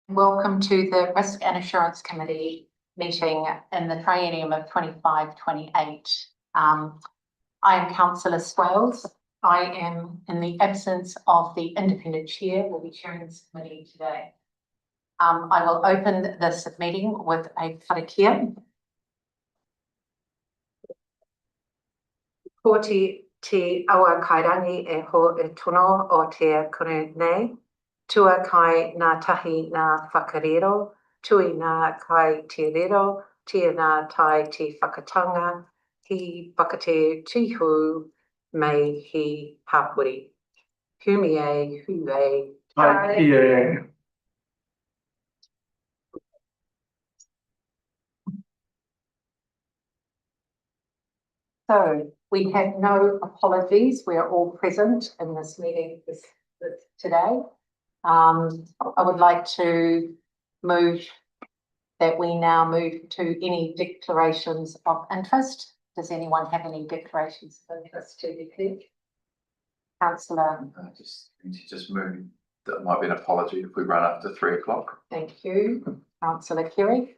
Welcome to the Risk and Assurance Committee meeting in the triennium of 25-28. I am Councillor Swales. I am, in the absence of the independent chair, will be chairing this committee today. I will open this meeting with a Karakia. Ko te awa kairangi e ho e tono o te kore nei. Tua kai nā tahi nā whakarero, tui nā kai te rero, tia nā tai te whakatanga, hi whakate tihu mei hi hapuri. Humi e, hu e, tai e. So we have no apologies. We are all present in this meeting today. I would like to move that we now move to any declarations of interest. Does anyone have any declarations of interest to declare? Councillor. Just move. That might be an apology if we run up to 3 o'clock. Thank you. Councillor Kerry.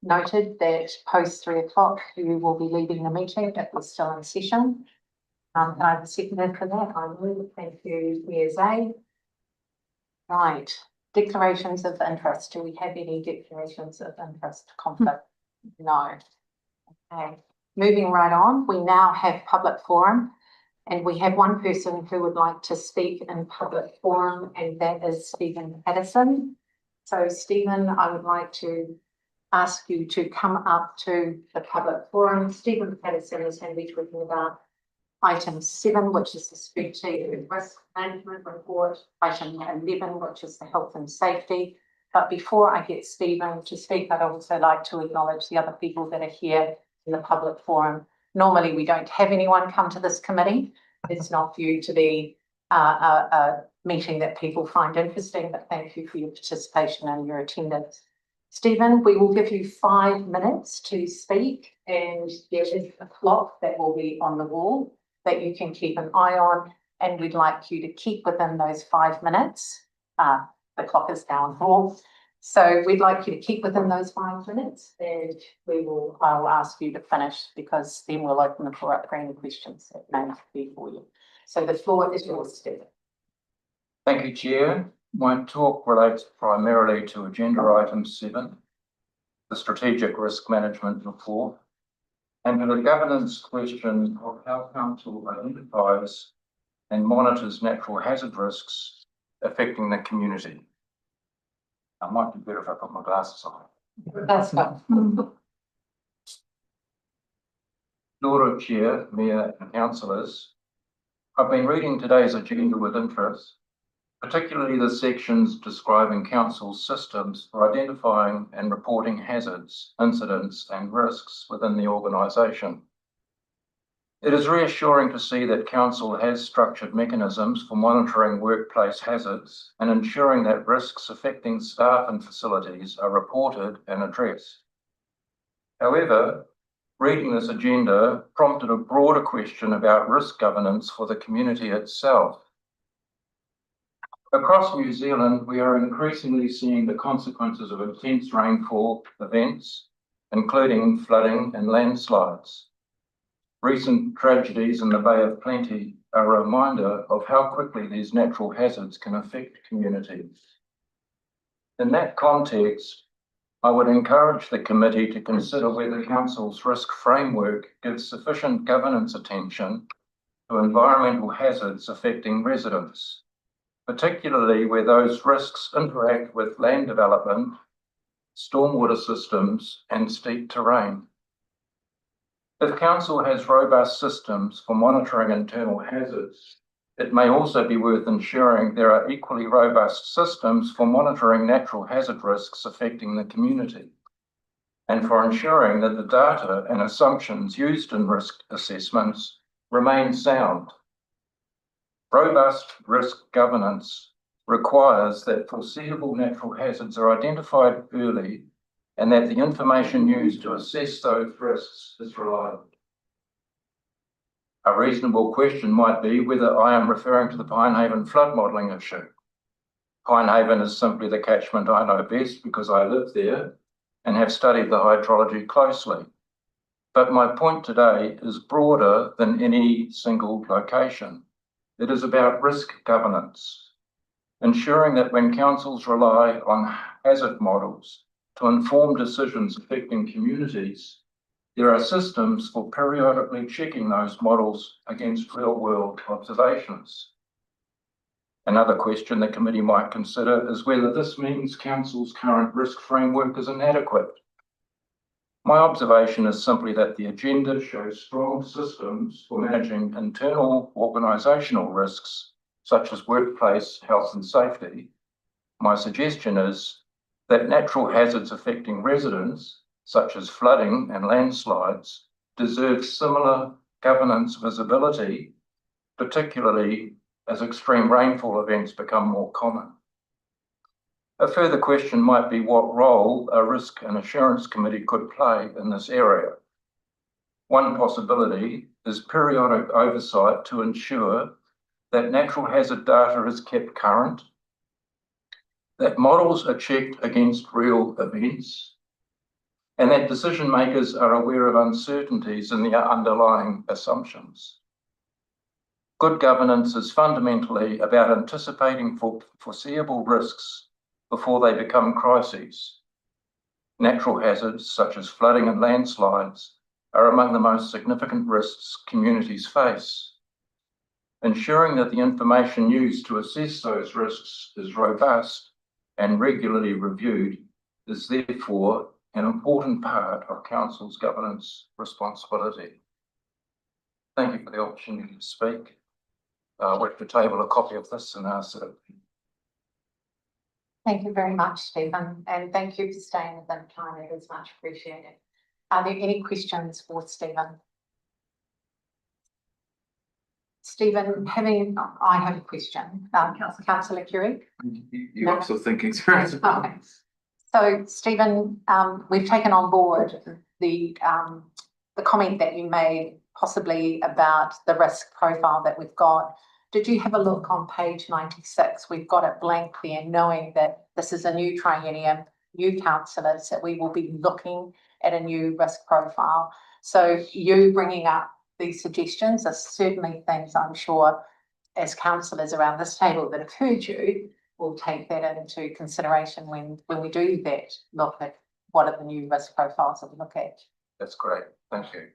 Noted that post 3 o'clock you will be leaving the meeting if we're still in session. Can I have a seconder for that? I will. Thank you, Mayor Zay. Right. Declarations of interest. Do we have any declarations of interest? Conflict? No. Okay. Moving right on, we now have public forum, and we have one person who would like to speak in public forum, and that is Stephen Pattinson. So, Stephen, I would like to ask you to come up to the public forum. Stephen Pattinson is going to be talking about Item 7, which is the strategic risk management report. Item 11, which is the health and safety. But before I get Stephen to speak, I'd also like to acknowledge the other people that are here in the public forum. Normally, we don't have anyone come to this committee. It's not viewed to be a meeting that people find interesting, but thank you for your participation and your attendance. Stephen, we will give you 5 minutes to speak, and there is a clock that will be on the wall that you can keep an eye on, and we'd like you to keep within those 5 minutes. The clock is down here. So we'd like you to keep within those 5 minutes, and I will ask you to finish, because then we'll open the floor up for any questions that may be for you. So the floor is yours, Stephen. Thank you, Chair. My talk relates primarily to agenda item 7, the strategic risk management report, and to the governance question of how Council identifies and monitors natural hazard risks affecting the community. I might be better if I put my glasses on. That's fine. Lord Chair, Mayor and Councillors, I've been reading today's agenda with interest, particularly the sections describing Council's systems for identifying and reporting hazards, incidents and risks within the organisation. It is reassuring to see that Council has structured mechanisms for monitoring workplace hazards and ensuring that risks affecting staff and facilities are reported and addressed. However, reading this agenda prompted a broader question about risk governance for the community itself. Across New Zealand, we are increasingly seeing the consequences of intense rainfall events, including flooding and landslides. Recent tragedies in the Bay of Plenty are a reminder of how quickly these natural hazards can affect communities. In that context, I would encourage the committee to consider whether Council's risk framework gives sufficient governance attention to environmental hazards affecting residents, particularly where those risks interact with land development, stormwater systems, and steep terrain. If Council has robust systems for monitoring internal hazards, it may also be worth ensuring there are equally robust systems for monitoring natural hazard risks affecting the community, and for ensuring that the data and assumptions used in risk assessments remain sound. Robust risk governance requires that foreseeable natural hazards are identified early and that the information used to assess those risks is reliable. A reasonable question might be whether I am referring to the Pinehaven flood modelling issue. Pinehaven is simply the catchment I know best because I live there and have studied the hydrology closely. But my point today is broader than any single location. It is about risk governance, ensuring that when councils rely on hazard models to inform decisions affecting communities, there are systems for periodically checking those models against real-world observations. Another question the committee might consider is whether this means council's current risk framework is inadequate. My observation is simply that the agenda shows strong systems for managing internal organisational risks, such as workplace health and safety. My suggestion is that natural hazards affecting residents, such as flooding and landslides, deserve similar governance visibility, particularly as extreme rainfall events become more common. A further question might be what role a risk and assurance committee could play in this area. One possibility is periodic oversight to ensure that natural hazard data is kept current, that models are checked against real events, and that decision makers are aware of uncertainties in the underlying assumptions. Good governance is fundamentally about anticipating foreseeable risks before they become crises. Natural hazards such as flooding and landslides are among the most significant risks communities face. Ensuring that the information used to assess those risks is robust and regularly reviewed is therefore an important part of Council's governance responsibility. Thank you for the opportunity to speak. We're to table a copy of this and ask that. Thank you very much, Stephen, and thank you for staying within time. It is much appreciated. Are there any questions for Stephen? Stephen, I have a question. Councillor Curie? You are still thinking through it. Okay. So, Stephen, we've taken on board the comment that you made possibly about the risk profile that we've got. Did you have a look on page 96? We've got it blank there, knowing that this is a new triennium, new councillors, that we will be looking at a new risk profile. So you bringing up these suggestions are certainly things I'm sure as councillors around this table that have heard you will take that into consideration when we do that look at what are the new risk profiles that we look at. That's great. Thank you.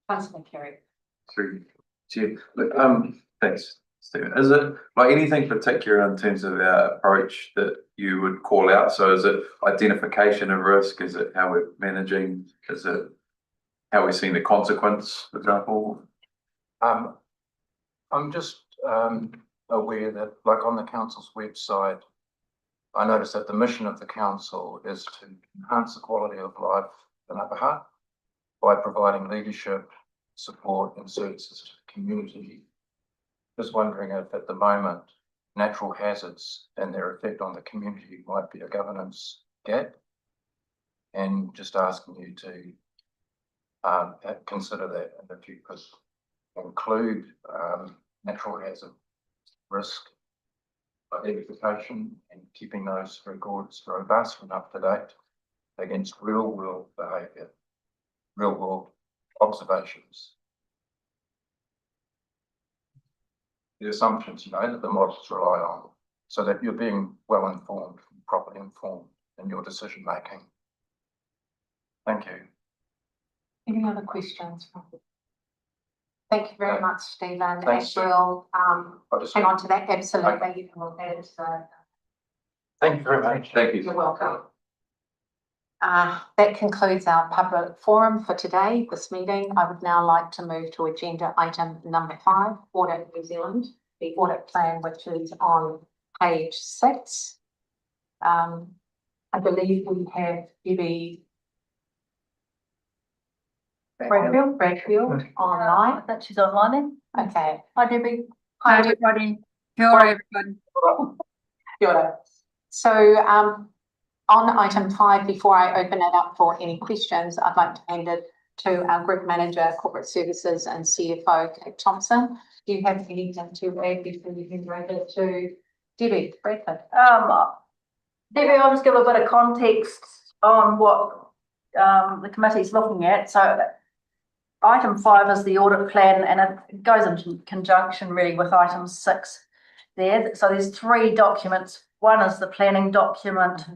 Councillor Kerry. Through to you. Thanks, Stephen. Is it like anything particular in terms of our approach that you would call out? So is it identification of risk? Is it how we're managing? Is it how we're seeing the consequence, for example? I'm just aware that, like on the council's website, I noticed that the mission of the council is to enhance the quality of life in Upper Hutt by providing leadership, support and services to the community. Just wondering if at the moment natural hazards and their effect on the community might be a governance gap, and just asking you to consider that, and if you could include natural hazard risk identification and keeping those records robust and up to date against real world behaviour, real world observations. The assumptions, that the models rely on, so that you're being well informed, properly informed in your decision making. Thank you. Any other questions? Thank you very much, Stephen. Thanks. And we'll hang on to that. Absolutely. We'll add it to Thank you very much. Thank you. You're welcome. That concludes our public forum for today, this meeting. I would now like to move to agenda item number 5, Audit New Zealand, the audit plan, which is on page 6. I believe we have Debbie Bradfield online. That she's online then. Okay. Hi Debbie. Hi, Hi everybody. Kia ora everybody. Kia ora. So on item 5, before I open it up for any questions, I'd like to hand it to our Group Manager, Corporate Services and CFO, Kate Thompson. Do you have anything to add before you hand over to Debbie, Bradford. Debbie, I'll just give a bit of context on what the committee's looking at. So item 5 is the audit plan, and it goes into conjunction really with item 6 there. So there's 3 documents. One is the planning document.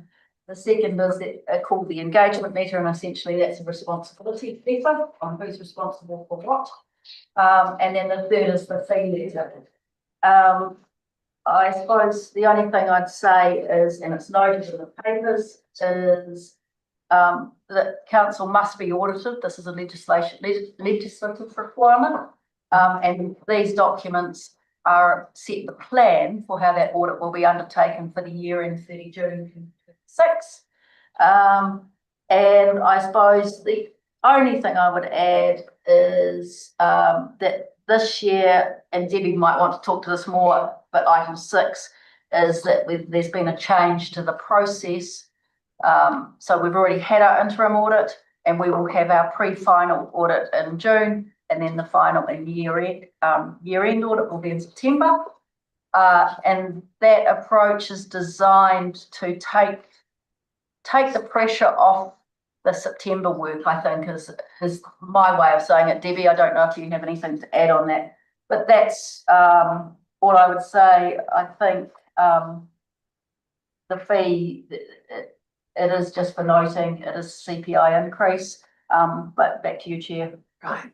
The second is called the engagement letter, and essentially that's a responsibility letter on who's responsible for what. And then the third is the fee letter. I suppose the only thing I'd say is, and it's noted in the papers, is that council must be audited. This is a legislative requirement, and these documents set the plan for how that audit will be undertaken for the year end 30 June 2026. And I suppose the only thing I would add is that this year, and Debbie might want to talk to this more, but item 6 is that there's been a change to the process. So we've already had our interim audit, and we will have our pre-final audit in June, and then the final and year-end audit will be in September. And that approach is designed to take the pressure off the September work, I think, is my way of saying it. Debbie, I don't know if you have anything to add on that, but that's all I would say. I think the fee, it is just for noting, it is CPI increase, but back to you, Chair. Right.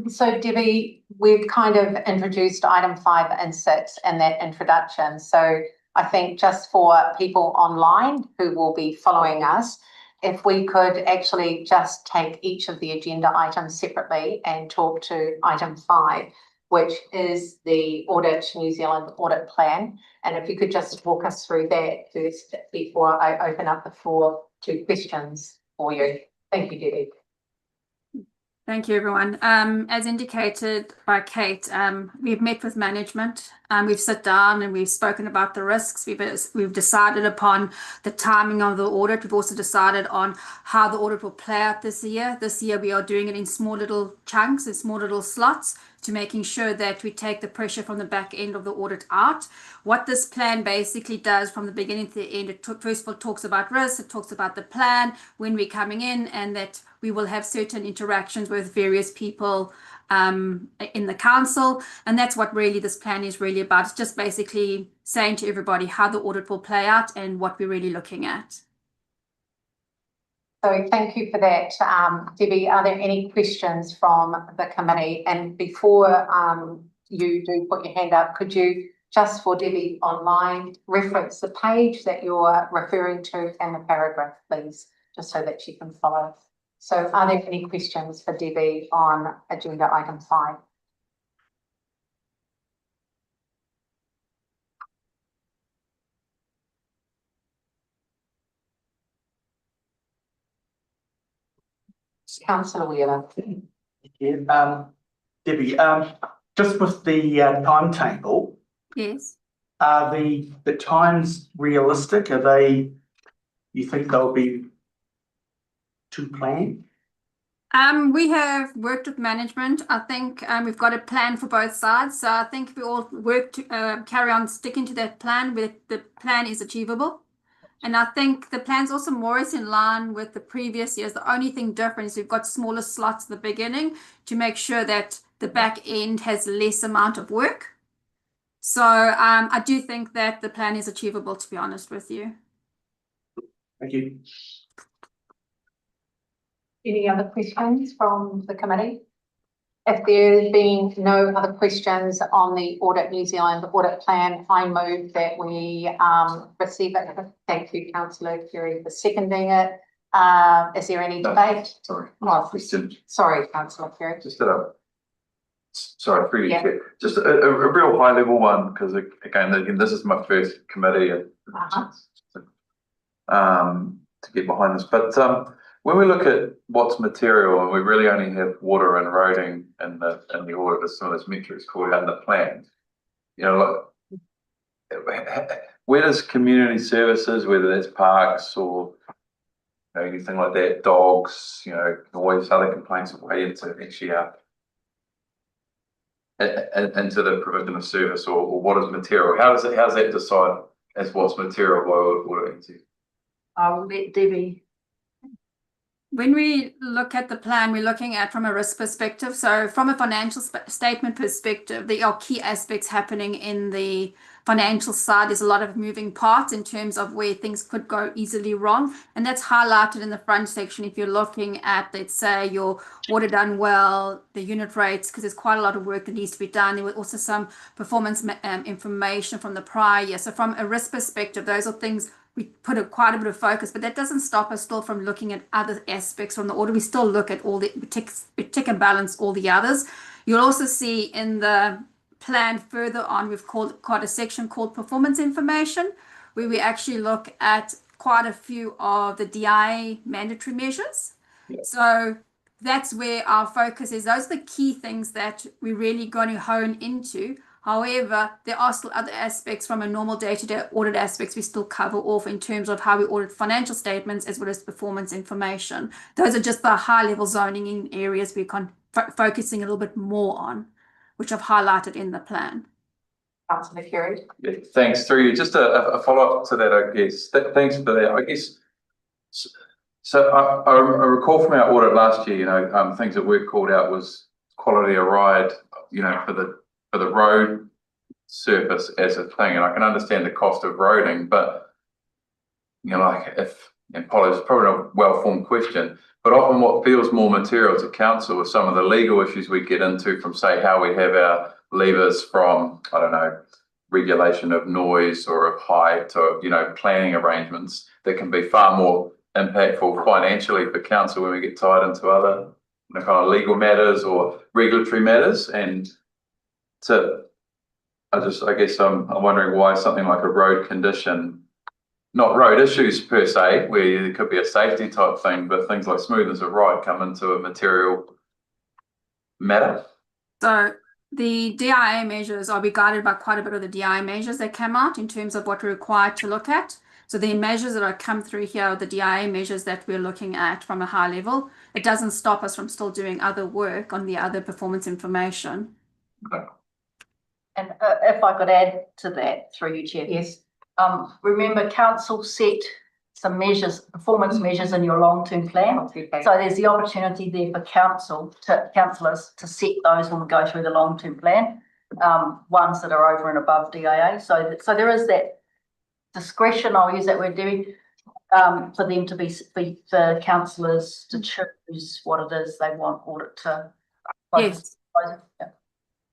So Debbie, we've kind of introduced item 5 and 6 in that introduction. So I think just for people online who will be following us, if we could actually just take each of the agenda items separately and talk to item 5, which is the Audit New Zealand audit plan. And if you could just walk us through that first before I open up the floor to questions for you. Thank you, Debbie. Thank you, everyone. As indicated by Kate, we've met with management. We've sat down and we've spoken about the risks. We've decided upon the timing of the audit. We've also decided on how the audit will play out this year. This year we are doing it in small little chunks and small little slots to making sure that we take the pressure from the back end of the audit out. What this plan basically does from the beginning to the end, it first of all talks about risk, it talks about the plan, when we're coming in, and that we will have certain interactions with various people in the council. And that's what really this plan is really about. It's just basically saying to everybody how the audit will play out and what we're really looking at. So thank you for that, Debbie. Are there any questions from the committee? And before you do put your hand up, could you just for Debbie online reference the page that you're referring to and the paragraph, please, just so that she can follow. So are there any questions for Debbie on agenda item 5? Councillor Wheeler. Yeah, Debbie, just with the timetable, Yes. are the times realistic? Are they, you think they'll be to plan? We have worked with management. I think we've got a plan for both sides. So I think we all work to carry on sticking to that plan. The plan is achievable. And I think the plan's also more is in line with the previous years. The only thing different is we've got smaller slots at the beginning to make sure that the back end has less amount of work. So I do think that the plan is achievable, to be honest with you. Thank you. Any other questions from the committee? If there's been no other questions on the Audit New Zealand audit plan, I move that we receive it. Thank you, Councillor Curie, for seconding it. Is there any debate? Sorry. Oh, Question. sorry, Councillor Curie. Just sorry, through you. Just a real high level one, because again, this is my first committee to get behind this. But when we look at what's material, and we really only have water and roading in the audit as some of those metrics called out in the plan, you know, like, where does community services, whether that's parks or anything like that, dogs, noise, other complaints that weigh into actually into the provision of service, or what is material? How's that decide as what's material by Audit NZ? I will let Debbie. When we look at the plan, we're looking at from a risk perspective. So from a financial statement perspective, there are key aspects happening in the financial side. There's a lot of moving parts in terms of where things could go easily wrong. And that's highlighted in the front section. If you're looking at, let's say, your water done well, the unit rates, because there's quite a lot of work that needs to be done. There was also some performance information from the prior year. So from a risk perspective, those are things we put quite a bit of focus, but that doesn't stop us still from looking at other aspects from the audit. We still look at all the, we tick and balance all the others. You'll also see in the plan further on, we've quite a section called performance information, where we actually look at quite a few of the DIA mandatory measures. Yeah. So that's where our focus is. Those are the key things that we're really going to hone into. However, there are still other aspects from a normal day-to-day audit aspects we still cover off in terms of how we audit financial statements as well as performance information. Those are just the high-level zoning in areas we're focusing a little bit more on, which I've highlighted in the plan. Councillor Carey. Yeah, thanks. Through you, just a follow-up to that, I guess. Thanks for that. I guess. So I recall from our audit last year, things that we called out was quality of ride, for the road surface as a thing, and I can understand the cost of roading, but and Polly's probably not a well-formed question, but often what feels more material to council are some of the legal issues we get into from, say, how we have our levers from, I don't know, regulation of noise or of height, or planning arrangements that can be far more impactful financially for council when we get tied into other kind of legal matters or regulatory matters. And so I guess I'm wondering why something like a road condition, not road issues per se, where there could be a safety type thing, but things like smoothness of ride come into a material matter. So the DIA measures are guided by quite a bit of the DIA measures that come out in terms of what we're required to look at. So the measures that are come through here are the DIA measures that we're looking at from a high level. It doesn't stop us from still doing other work on the other performance information. Okay. And if I could add to that through you, Chair. Yes. Remember, council set some measures, performance measures in your long-term plan. Okay. So there's the opportunity there for councillors to set those when we go through the long-term plan, ones that are over and above DIA. So there is that discretion, I'll use that word, Debbie, for them to for councillors to choose what it is they want audit to focus. Yes. Yeah.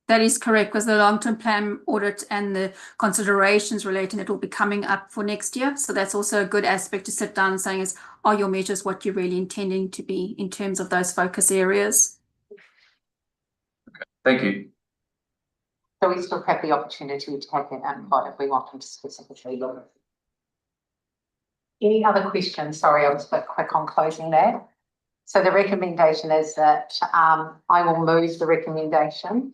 That is correct, because the long-term plan audit and the considerations relating it will be coming up for next year. So that's also a good aspect to sit down and saying is, are your measures what you're really intending to be in terms of those focus areas? Okay. Thank you. So we still have the opportunity to have that input if we want them to specifically look. Any other questions? Sorry, I was a bit quick on closing that. So the recommendation is that I will move the recommendation,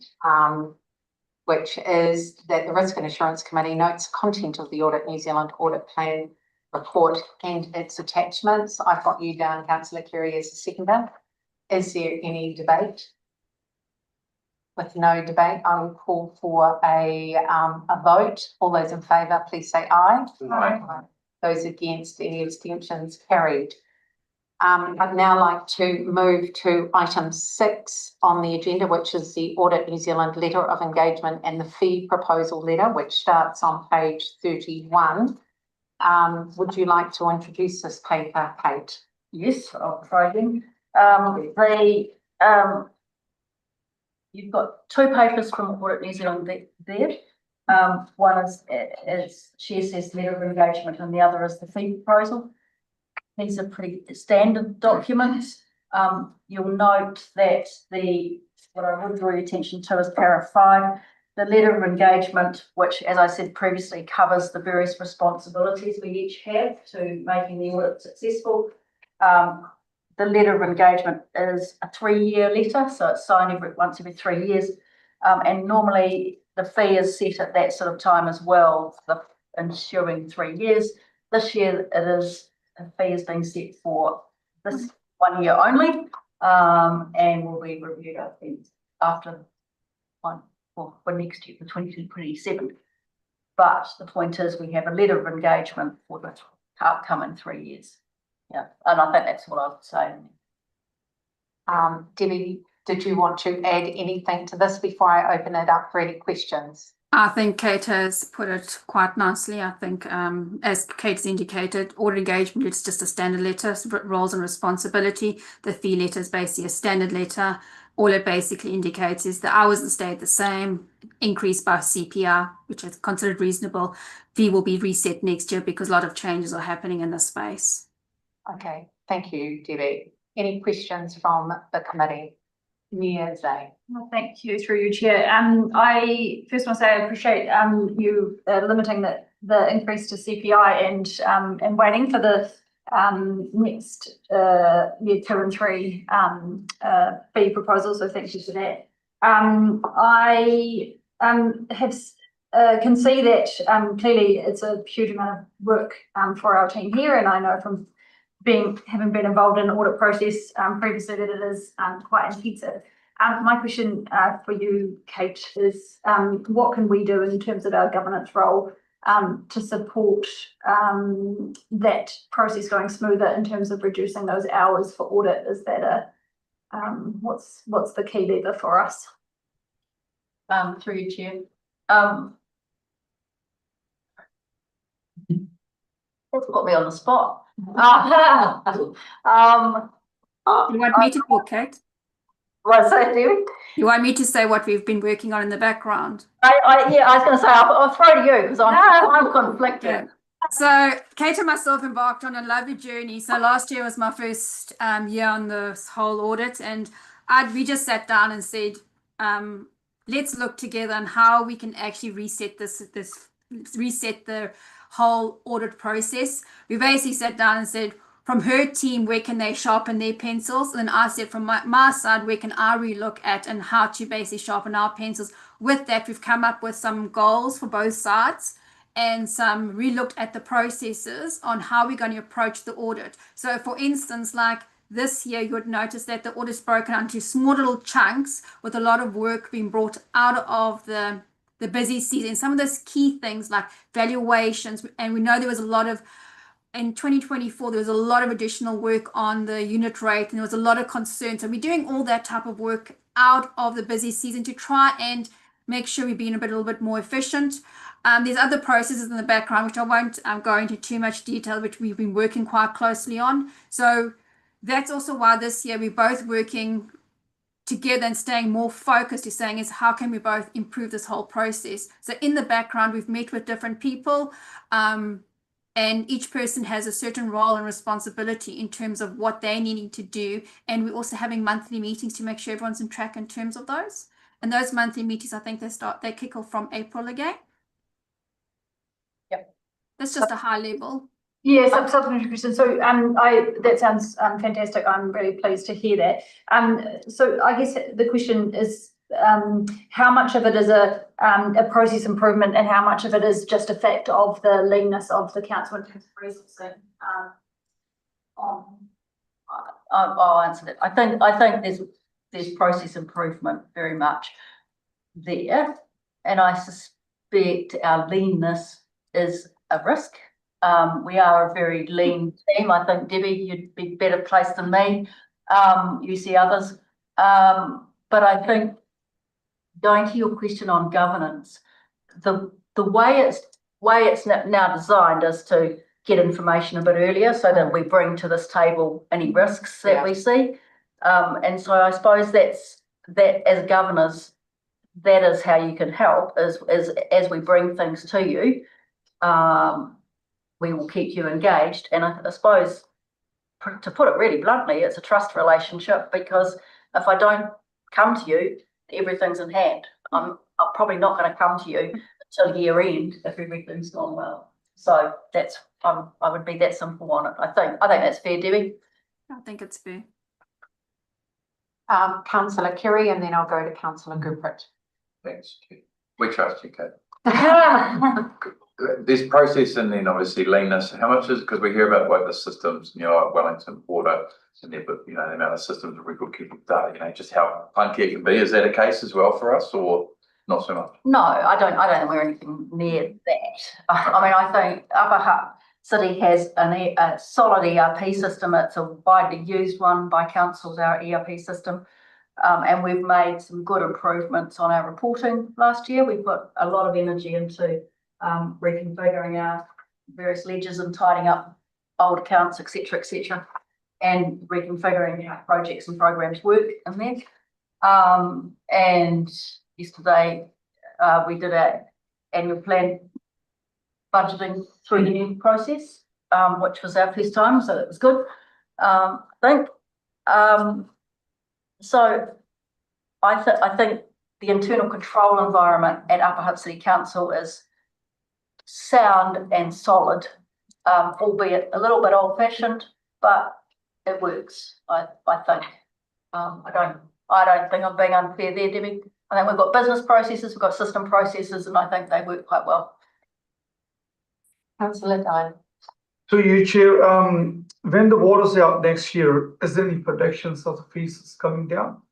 which is that the Risk and Assurance Committee notes the content of the Audit New Zealand Audit Plan report and its attachments. I've got you down, Councillor Carey, as a seconder. Is there any debate? With no debate, I will call for a vote. All those in favour, please say aye. Aye. Those against, any abstentions, carried. I'd now like to move to item 6 on the agenda, which is the Audit New Zealand Letter of Engagement and the Fee Proposal Letter, which starts on page 31. Would you like to introduce this paper, Kate? Yes, I'll try again. You've got two papers from Audit New Zealand there. One is Chair says letter of engagement, and the other is the fee proposal. These are pretty standard documents. You'll note that what I would draw your attention to is paragraph 5, the letter of engagement, which, as I said previously, covers the various responsibilities we each have to making the audit successful. The letter of engagement is a 3-year letter, so it's signed once every 3 years. And normally the fee is set at that sort of time as well, for the ensuing 3 years. This year the fee is being set for this 1 year only, and will be reviewed, I think, after for next year, for 2027. But the point is, we have a letter of engagement for the upcoming 3 years. Yeah, and I think that's what I would say. Debbie, did you want to add anything to this before I open it up for any questions? I think Kate has put it quite nicely. I think, as Kate's indicated, audit engagement, it's just a standard letter, roles and responsibility. The fee letter is basically a standard letter. All it basically indicates is the hours will stay the same, increased by CPR, which is considered reasonable. Fee will be reset next year because a lot of changes are happening in this space. Okay, thank you, Debbie. Any questions from the committee? Nia Zay. Well, thank you through you, Chair. I first want to say I appreciate you limiting the increase to CPI and waiting for the next year 2 and 3 fee proposals. So thank you for that. I can see that clearly it's a huge amount of work for our team here, and I know from having been involved in the audit process previously that it is quite intensive. My question for you, Kate, is what can we do in terms of our governance role to support that process going smoother in terms of reducing those hours for audit? Is that what's the key lever for us? Through you, Chair. That's got me on the spot. You want me to talk, Kate? What's that, Debbie? You want me to say what we've been working on in the background? Yeah, I was going to say I'll throw to you because I'm conflicted. Yeah. So Kate and myself embarked on a lovely journey. So last year was my first year on this whole audit, and we just sat down and said, let's look together on how we can actually reset reset the whole audit process. We basically sat down and said, from her team, where can they sharpen their pencils? And then I said, from my side, where can I relook at and how to basically sharpen our pencils? With that, we've come up with some goals for both sides and some relooked at the processes on how we're going to approach the audit. So for instance, like this year, you would notice that the audit is broken into small little chunks with a lot of work being brought out of the busy season. Some of those key things like valuations, and we know there was a lot of, in 2024, there was a lot of additional work on the unit rate, and there was a lot of concern. So we're doing all that type of work out of the busy season to try and make sure we're being a little bit more efficient. There's other processes in the background, which I won't go into too much detail, which we've been working quite closely on. So that's also why this year we're both working together and staying more focused to saying is how can we both improve this whole process. So in the background, we've met with different people, and each person has a certain role and responsibility in terms of what they're needing to do. And we're also having monthly meetings to make sure everyone's on track in terms of those. And those monthly meetings, I think they kick off from April again. Yep. That's just a high level. Yes, supplementary question. So that sounds fantastic. I'm really pleased to hear that. So I guess the question is how much of it is a process improvement and how much of it is just a fact of the leanness of the council in terms of resourcing? I'll answer that. I think there's process improvement very much there, and I suspect our leanness is a risk. We are a very lean team. I think, Debbie, you'd be better placed than me. You see others. But I think going to your question on governance, the way it's now designed is to get information a bit earlier so that we bring to this table any risks that we see. And so I suppose that as governors, that is how you can help is as we bring things to you. We will keep you engaged. And I suppose, to put it really bluntly, it's a trust relationship, because if I don't come to you, everything's in hand. I'm probably not going to come to you until year end if everything's gone well. So that's I would be that simple on it. I think that's fair, Debbie. I think it's fair. Councillor Kerry, and then I'll go to Councillor Goodrich. Thanks. We trust you, Kate. There's process and then obviously leanness. How much is, because we hear about like the systems, like Wellington Water, and the amount of systems and record keeping data, just how clunky it can be. Is that a case as well for us, or not so much. No, I don't think we're anything near that. I mean, I think Upper Hutt City has a solid ERP system. It's a widely used one by councils, our ERP system. And we've made some good improvements on our reporting last year. We put a lot of energy into reconfiguring our various ledgers and tidying up old accounts, etc., and reconfiguring how projects and programs work in there. And yesterday we did our annual plan budgeting through the new process, which was our first time, so that was good. I think. So I think the internal control environment at Upper Hutt City Council is sound and solid, albeit a little bit old-fashioned, but it works. I think. I don't think I'm being unfair there, Debbie. I think we've got business processes, we've got system processes, and I think they work quite well. Councillor Dine. To you, Chair, when the water's out next year, is there any predictions of the fees coming down?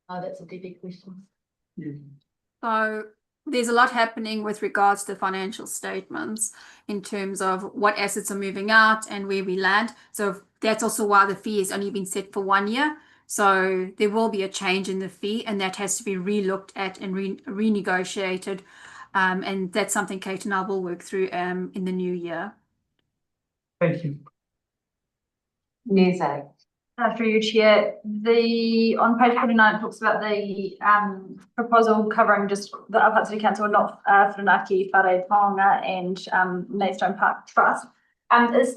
Oh, that's a Debbie question. So there's a lot happening with regards to financial statements in terms of what assets are moving out and where we land. So that's also why the fee has only been set for 1 year. So there will be a change in the fee, and that has to be re-looked at and renegotiated. And that's something Kate and I will work through in the new year. Thank you. Neze. Through you, Chair, on page 49 it talks about the proposal covering just the Upper Hutt City Council, not Whirinaki, Whare Taonga and Maidstone Park Trust. Is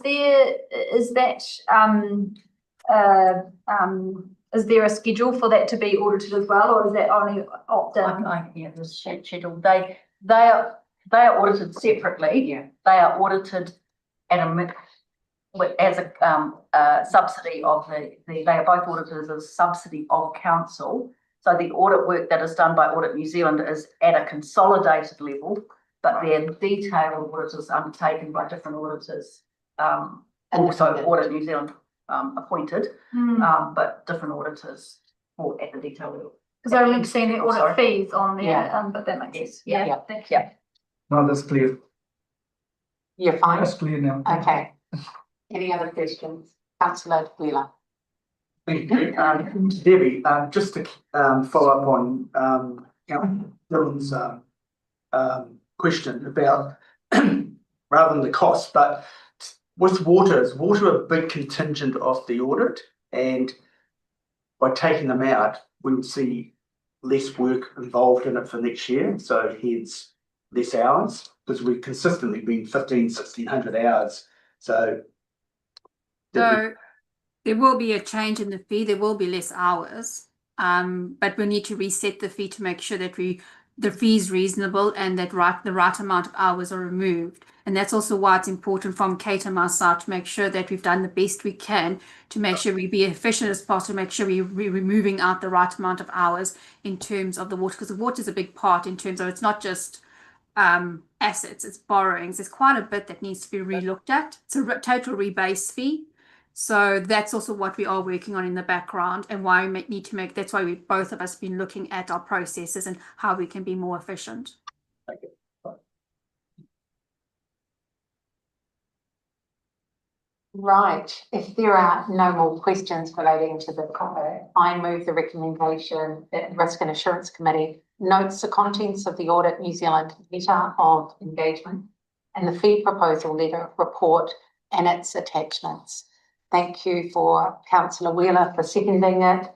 there a schedule for that to be audited as well, or is that only opt-in? Yeah, the schedule. They are audited separately. Yeah. They are audited as a subsidy of they are both audited as a subsidy of council. So the audit work that is done by Audit New Zealand is at a consolidated level, but their detailed audit is undertaken by different auditors. Also Audit New Zealand appointed, but different auditors at the detail level. Because I remember seeing the audit fees on there, but that makes sense. Yeah. Thank you. No, that's clear. You're fine? That's clear now. Okay. Any other questions? Councillor Wheeler. Thank you. Debbie, just to follow up on Dylan's question about rather than the cost, but with water, is water a big contingent of the audit? And by taking them out, we would see less work involved in it for next year, so hence less hours, because we've consistently been 1,500–1,600 hours. So there will be a change in the fee. There will be less hours, but we need to reset the fee to make sure that the fee is reasonable and that the right amount of hours are removed. And that's also why it's important from Kate and my side to make sure that we've done the best we can to make sure we be efficient as possible, make sure we're removing out the right amount of hours in terms of the water, because the water is a big part in terms of it's not just assets, it's borrowings. There's quite a bit that needs to be re-looked at. It's a total rebase fee. So that's also what we are working on in the background, and why we need to that's why we both of us been looking at our processes and how we can be more efficient. Thank you. Right, if there are no more questions relating to the topic, I move the recommendation that the Risk and Assurance Committee notes the contents of the Audit New Zealand Letter of Engagement and the fee proposal letter report and its attachments. Thank you for Councillor Wheeler for seconding it.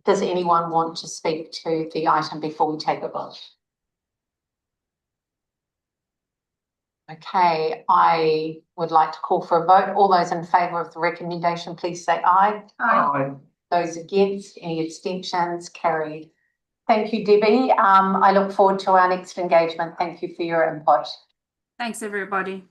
Does anyone want to speak to the item before we take a vote? Okay, I would like to call for a vote. All those in favour of the recommendation, please say aye. Aye. Those against, any abstentions? Carried. Thank you, Debbie. I look forward to our next engagement. Thank you for your input. Thanks, everybody.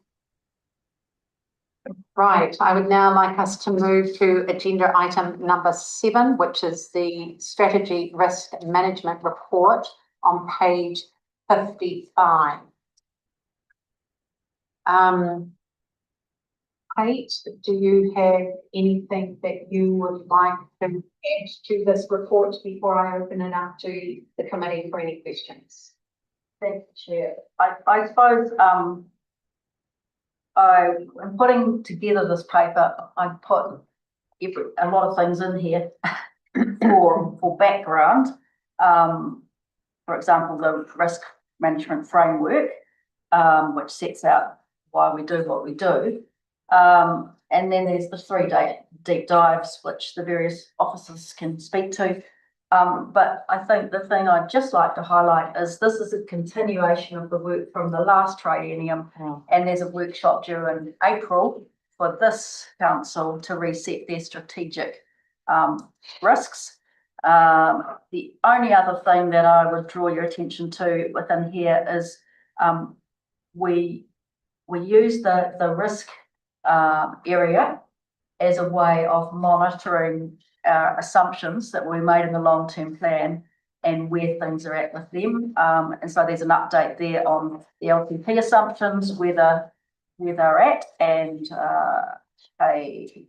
Right, I would now like us to move to agenda item number 7, which is the Strategy Risk Management Report on page 55. Kate, do you have anything that you would like to add to this report before I open it up to the committee for any questions? Thank you, Chair. I suppose, in putting together this paper, I put a lot of things in here for background. For example, the risk management framework, which sets out why we do what we do. And then there's the 3-day deep dives, which the various officers can speak to. But I think the thing I'd just like to highlight is this is a continuation of the work from the last triennium, and there's a workshop due in April for this council to reset their strategic risks. The only other thing that I would draw your attention to within here is we use the risk area as a way of monitoring assumptions that we made in the long-term plan and where things are at with them. And so there's an update there on the LTP assumptions, where they're at, and page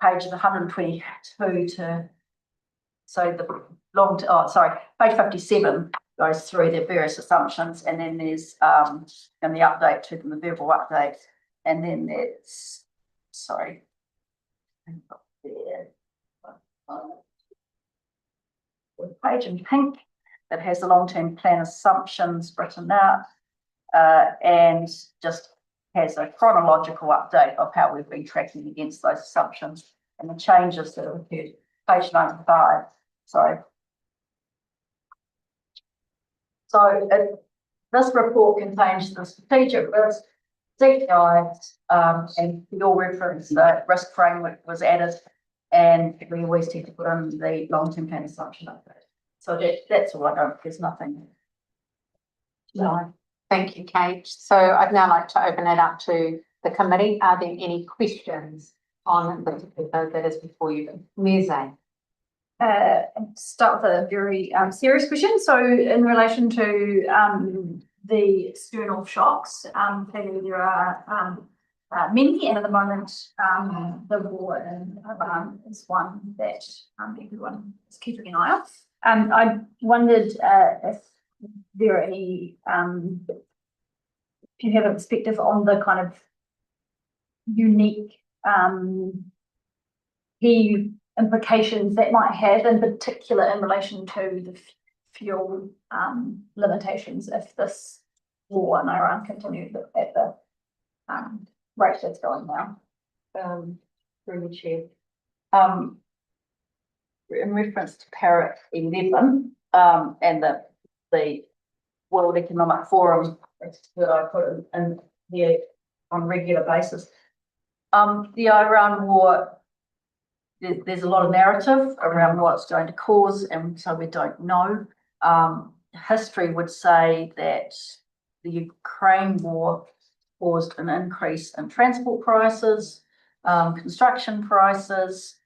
122 to, so the page 57 goes through their various assumptions, and then there's and the update to them, the verbal update, and then there's page in pink that has the long-term plan assumptions written out, and just has a chronological update of how we've been tracking against those assumptions and the changes that have occurred. Page 95, sorry. So this report contains the strategic risk, deep dives, and for your reference, the risk framework was added, and we always tend to put in the long-term plan assumption update. So that's all I know. There's nothing. No. Thank you, Kate. So I'd now like to open it up to the committee. Are there any questions on the paper that is before you? Mirzay. Start with a very serious question. So in relation to the external shocks, clearly there are many, and at the moment the war in Iran is one that everyone is keeping an eye on. I wondered if there are any, if you have a perspective on the kind of unique key implications that might have, in particular in relation to the fuel limitations, if this war in Iran continued at the rate that's going now. Through the chair. In reference to Para 11 and the World Economic Forum that I put in here on a regular basis, the Iran war, there's a lot of narrative around what it's going to cause, and so we don't know. History would say that the Ukraine war caused an increase in transport prices, construction prices,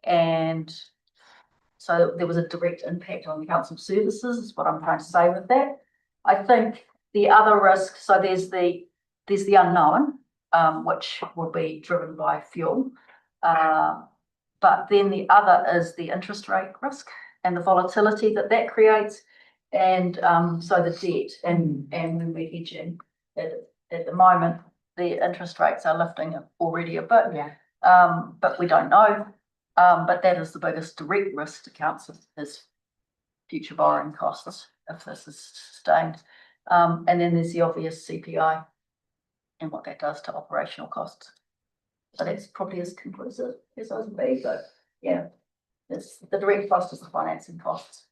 and so there was a direct impact on council services, is what I'm trying to say with that. I think the other risk, so there's the unknown, which will be driven by fuel. But then the other is the interest rate risk and the volatility that creates, and so the debt, and when we're hedging at the moment, the interest rates are lifting already a bit, but we don't know. But that is the biggest direct risk to council, is future borrowing costs if this is sustained. And then there's the obvious CPI and what that does to operational costs. So that's probably as conclusive as I can be, but yeah, it's the direct cost is the financing costs.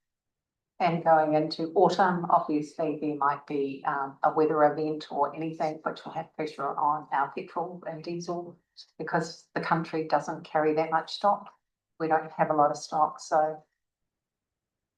And going into autumn, obviously there might be a weather event or anything which will have pressure on our petrol and diesel, because the country doesn't carry that much stock. We don't have a lot of stock, so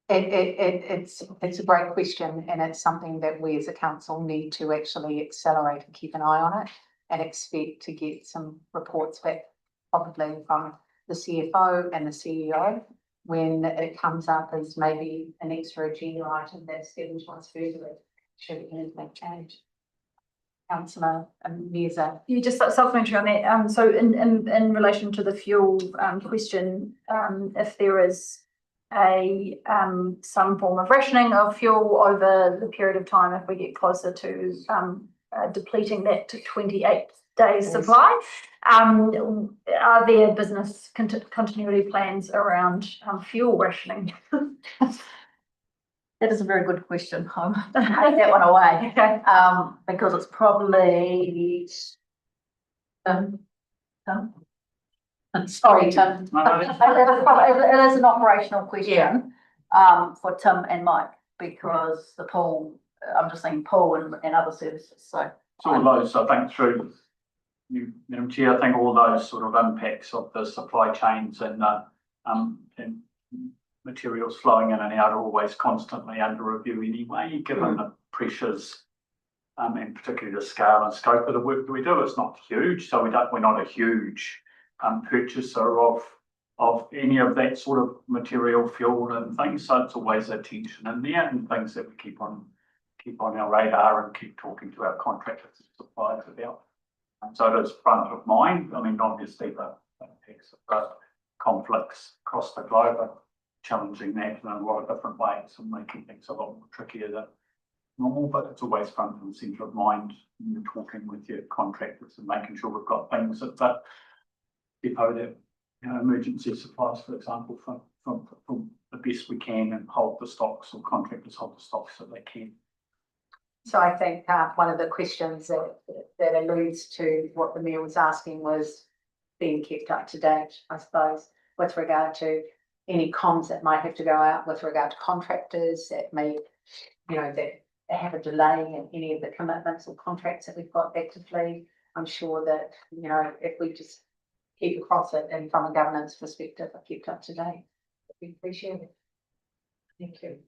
it's a great question, and it's something that we as a council need to actually accelerate and keep an eye on it, and expect to get some reports back probably from the CFO and the CEO when it comes up as maybe an extra agenda item that's given to us further should anything change. Councillor Mirza. You just supplementary on that, so in relation to the fuel question, if there is some form of rationing of fuel over the period of time, if we get closer to depleting that to 28 days supply, are there business continuity plans around fuel rationing? That is a very good question. I'll take that one away. Okay. Because it's probably sorry, Tim. It is an operational question for Tim and Mike, because the pool, I'm just saying pool and other services, so. All those, I think, through you, Madam Chair, I think all those sort of impacts of the supply chains and materials flowing in and out are always constantly under review anyway, given the pressures and particularly the scale and scope of the work that we do. It's not huge, so we're not a huge purchaser of any of that sort of material, fuel and things. So it's always a tension in there and things that we keep on our radar and keep talking to our contractors and suppliers about. So it is front of mind. I mean, obviously the impacts of conflicts across the globe are challenging that in a lot of different ways and making things a lot more trickier than normal, but it's always front and centre of mind when you're talking with your contractors and making sure we've got things at the depot that, emergency supplies, for example, from the best we can, and hold the stocks, or contractors hold the stocks that they can. So I think one of the questions that alludes to what the Mayor was asking was being kept up to date, I suppose, with regard to any comms that might have to go out with regard to contractors that may, that have a delay in any of the commitments or contracts that we've got actively. I'm sure that, if we just keep across it and from a governance perspective are kept up to date, we appreciate it. Thank you.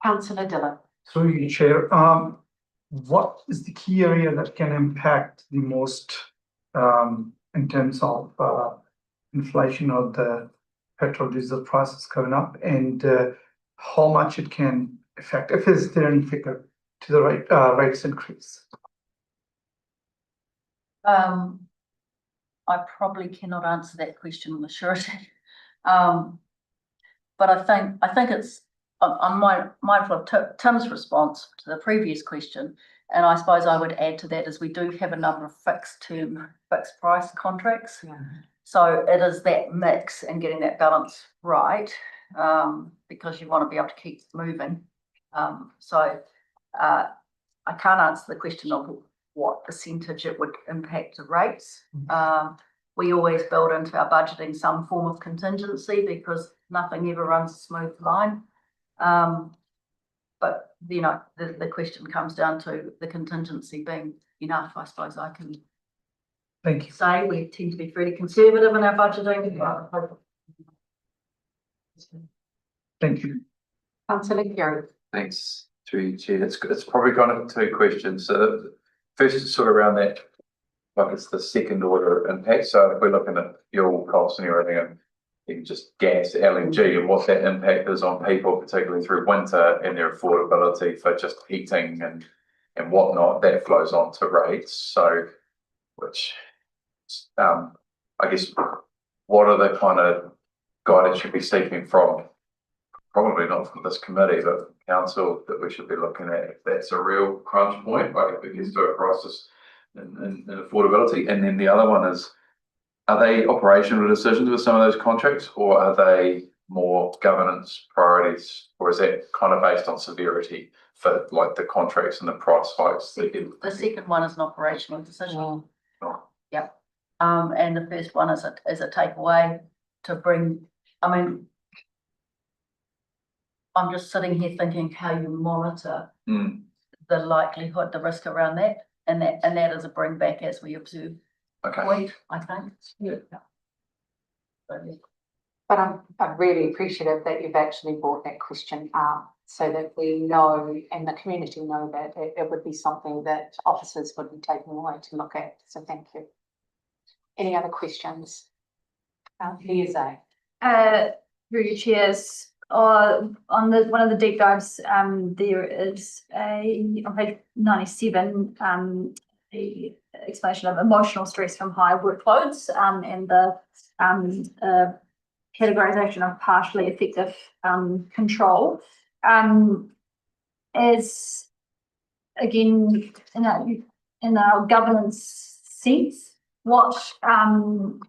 Councillor Dillon. Through you, Chair. What is the key area that can impact the most in terms of inflation of the petrol diesel prices going up, and how much it can affect, if is there any figure to the rates increase? I probably cannot answer that question with surety. But I think it's, I'm mindful of Tim's response to the previous question, and I suppose I would add to that is we do have a number of fixed price contracts. Yeah. So it is that mix and getting that balance right, because you want to be able to keep moving. So I can't answer the question of what percentage it would impact the rates. We always build into our budgeting some form of contingency, because nothing ever runs a smooth line. But the question comes down to the contingency being enough. I suppose I can say we tend to be fairly conservative in our budgeting. Thank you. Councillor Carey. Thanks, through Chair. It's probably gone into two questions. So the first is sort of around that, like it's the second order impact. So if we're looking at fuel costs and everything, and even just gas, LNG, and what that impact is on people, particularly through winter, and their affordability for just heating and whatnot, that flows on to rates. So, which, I guess, what are the kind of guidance you'd be seeking from, probably not from this committee, but from council, that we should be looking at if that's a real crunch point, like if it gets to a crisis in affordability? And then the other one is, are they operational decisions with some of those contracts, or are they more governance priorities, or is that kind of based on severity for like the contracts and the price hikes? The second one is an operational decision. Oh. Yep. And the first one is a takeaway to bring. I mean, I'm just sitting here thinking how you monitor the likelihood, the risk around that, and that is a bring back as we observe. Okay. Point, I think. Yeah. But I'm really appreciative that you've actually brought that question up, so that we know and the community know that it would be something that officers would be taking away to look at. So thank you. Any other questions? Liaison. Through your chairs, on the one of the deep dives, there is on page 97, the explanation of emotional stress from high workloads, and the categorization of partially effective control. As again, in our governance sense, what I'm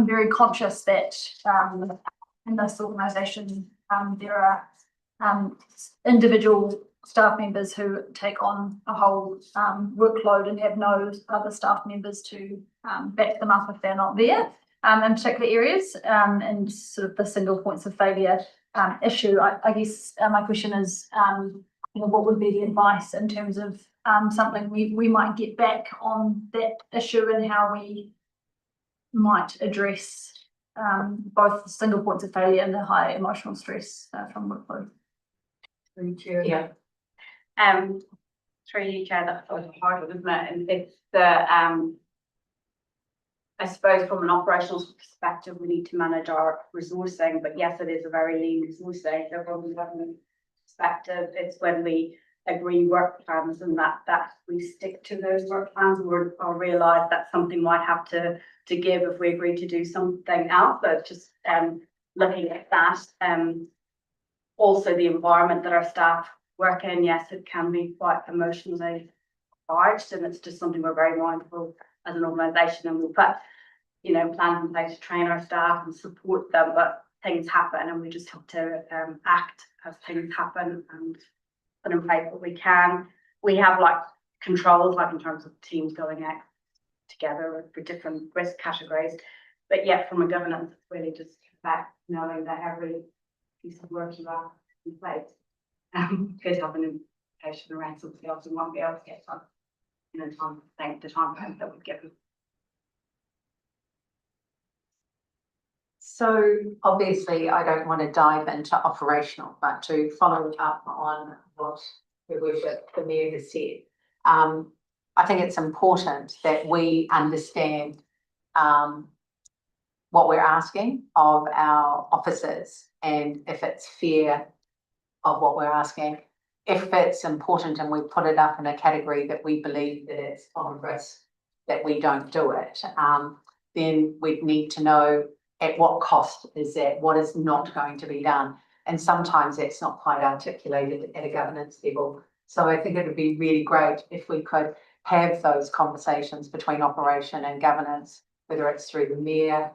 very conscious that in this organisation there are individual staff members who take on a whole workload and have no other staff members to back them up if they're not there in particular areas, and sort of the single points of failure issue. I guess my question is, what would be the advice in terms of something we might get back on that issue, and how we might address both the single points of failure and the high emotional stress from workload? Yeah. Through you, Chair, that's sort of hard, isn't it? And it's the I suppose from an operational perspective, we need to manage our resourcing, but yes, it is a very lean resourcing. So from a government perspective, it's when we agree work plans and that we stick to those work plans, or realise that something might have to give if we agree to do something else. But just looking at that, also the environment that our staff work in, yes, it can be quite emotionally charged, and it's just something we're very mindful as an organisation, and we'll put plans in place to train our staff and support them, but things happen and we just have to act as things happen and put in place what we can. We have controls, in terms of teams going out together for different risk categories, but yet from a governance, it's really just about knowing that every piece of work you have in place could have an implication around something else and won't be able to get done in the time frame that we've given. So obviously, I don't want to dive into operational, but to follow up on what Your Worship, the Mayor has said, I think it's important that we understand what we're asking of our officers, and if it's fair of what we're asking. If it's important and we put it up in a category that we believe that it's on risk, that we don't do it, then we'd need to know at what cost is that, what is not going to be done. And sometimes that's not quite articulated at a governance level. So I think it would be really great if we could have those conversations between operation and governance, whether it's through the Mayor,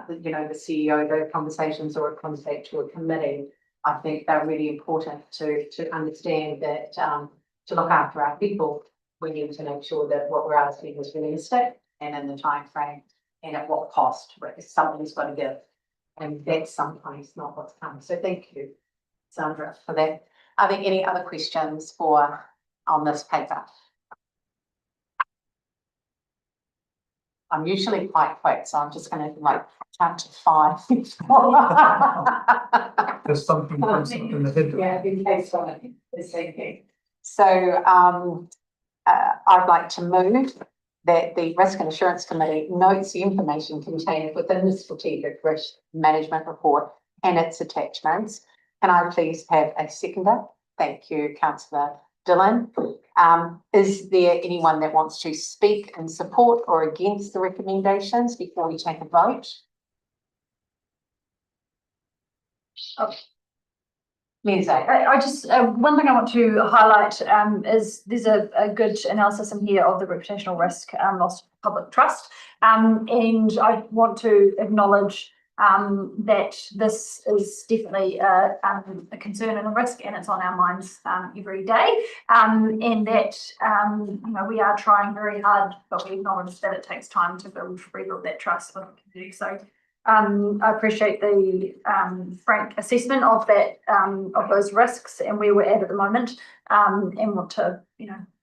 the CEO, those conversations, or a contact to a committee. I think they're really important to understand that to look after our people, we need to make sure that what we're asking is realistic and in the time frame, and at what cost somebody's got to give. And that's sometimes not what's coming. So thank you, Sandra, for that. Are there any other questions on this paper? I'm usually quite quick, so I'm just going to count to 5. There's something comes up in the head. Yeah, in case someone is thinking. So I'd like to move that the Risk and Assurance Committee notes the information contained within the Strategic Risk Management Report and its attachments. Can I please have a seconder? Thank you, Councillor Dillon. Is there anyone that wants to speak in support or against the recommendations before we take a vote? I just one thing I want to highlight is there's a good analysis in here of the reputational risk loss of public trust, and I want to acknowledge that this is definitely a concern and a risk, and it's on our minds every day, and that we are trying very hard, but we acknowledge that it takes time to rebuild that trust with the community. So I appreciate the frank assessment of that, of those risks and where we're at the moment, and want to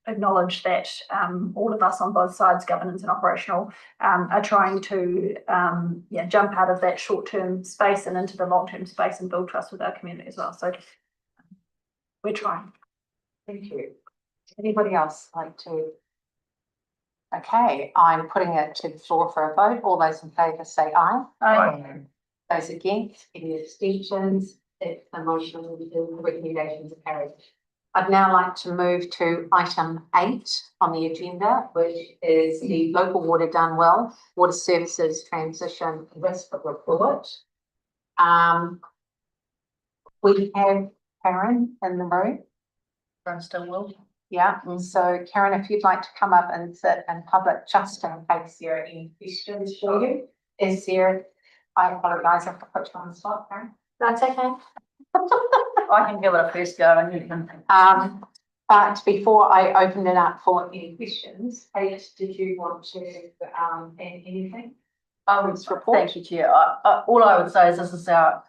acknowledge that all of us on both sides, governance and operational, are trying to jump out of that short-term space and into the long-term space and build trust with our community as well. So we're trying. Thank you. Anybody else like to? Okay, I'm putting it to the floor for a vote. All those in favour say aye. Aye. Those against, any abstentions? If the motion, the recommendations are carried. I'd now like to move to item 8 on the agenda, which is the local water done well, water services transition risk report. We have Karen in the room. Karen still will. Yeah, so Karen, if you'd like to come up and sit in public just in case there are any questions for you. Is there, I apologise if I put you on the spot, Karen. That's okay. I can give it a first go and you can. But before I open it up for any questions, Kate, did you want to add anything? This report. Thank you, Chair. All I would say is this is our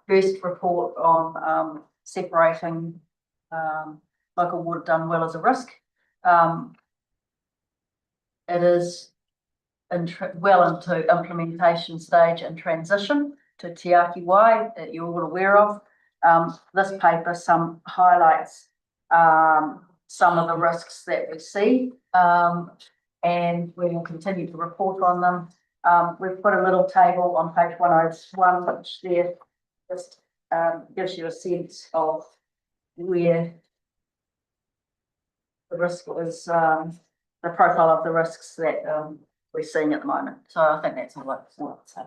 first report on separating local water done well as a risk. It is well into implementation stage and transition to Te Aki Wai that you're all aware of. This paper highlights some of the risks that we see, and we will continue to report on them. We've put a little table on page 101, which there just gives you a sense of where the risk is, the profile of the risks that we're seeing at the moment. So I think that's all I'd say.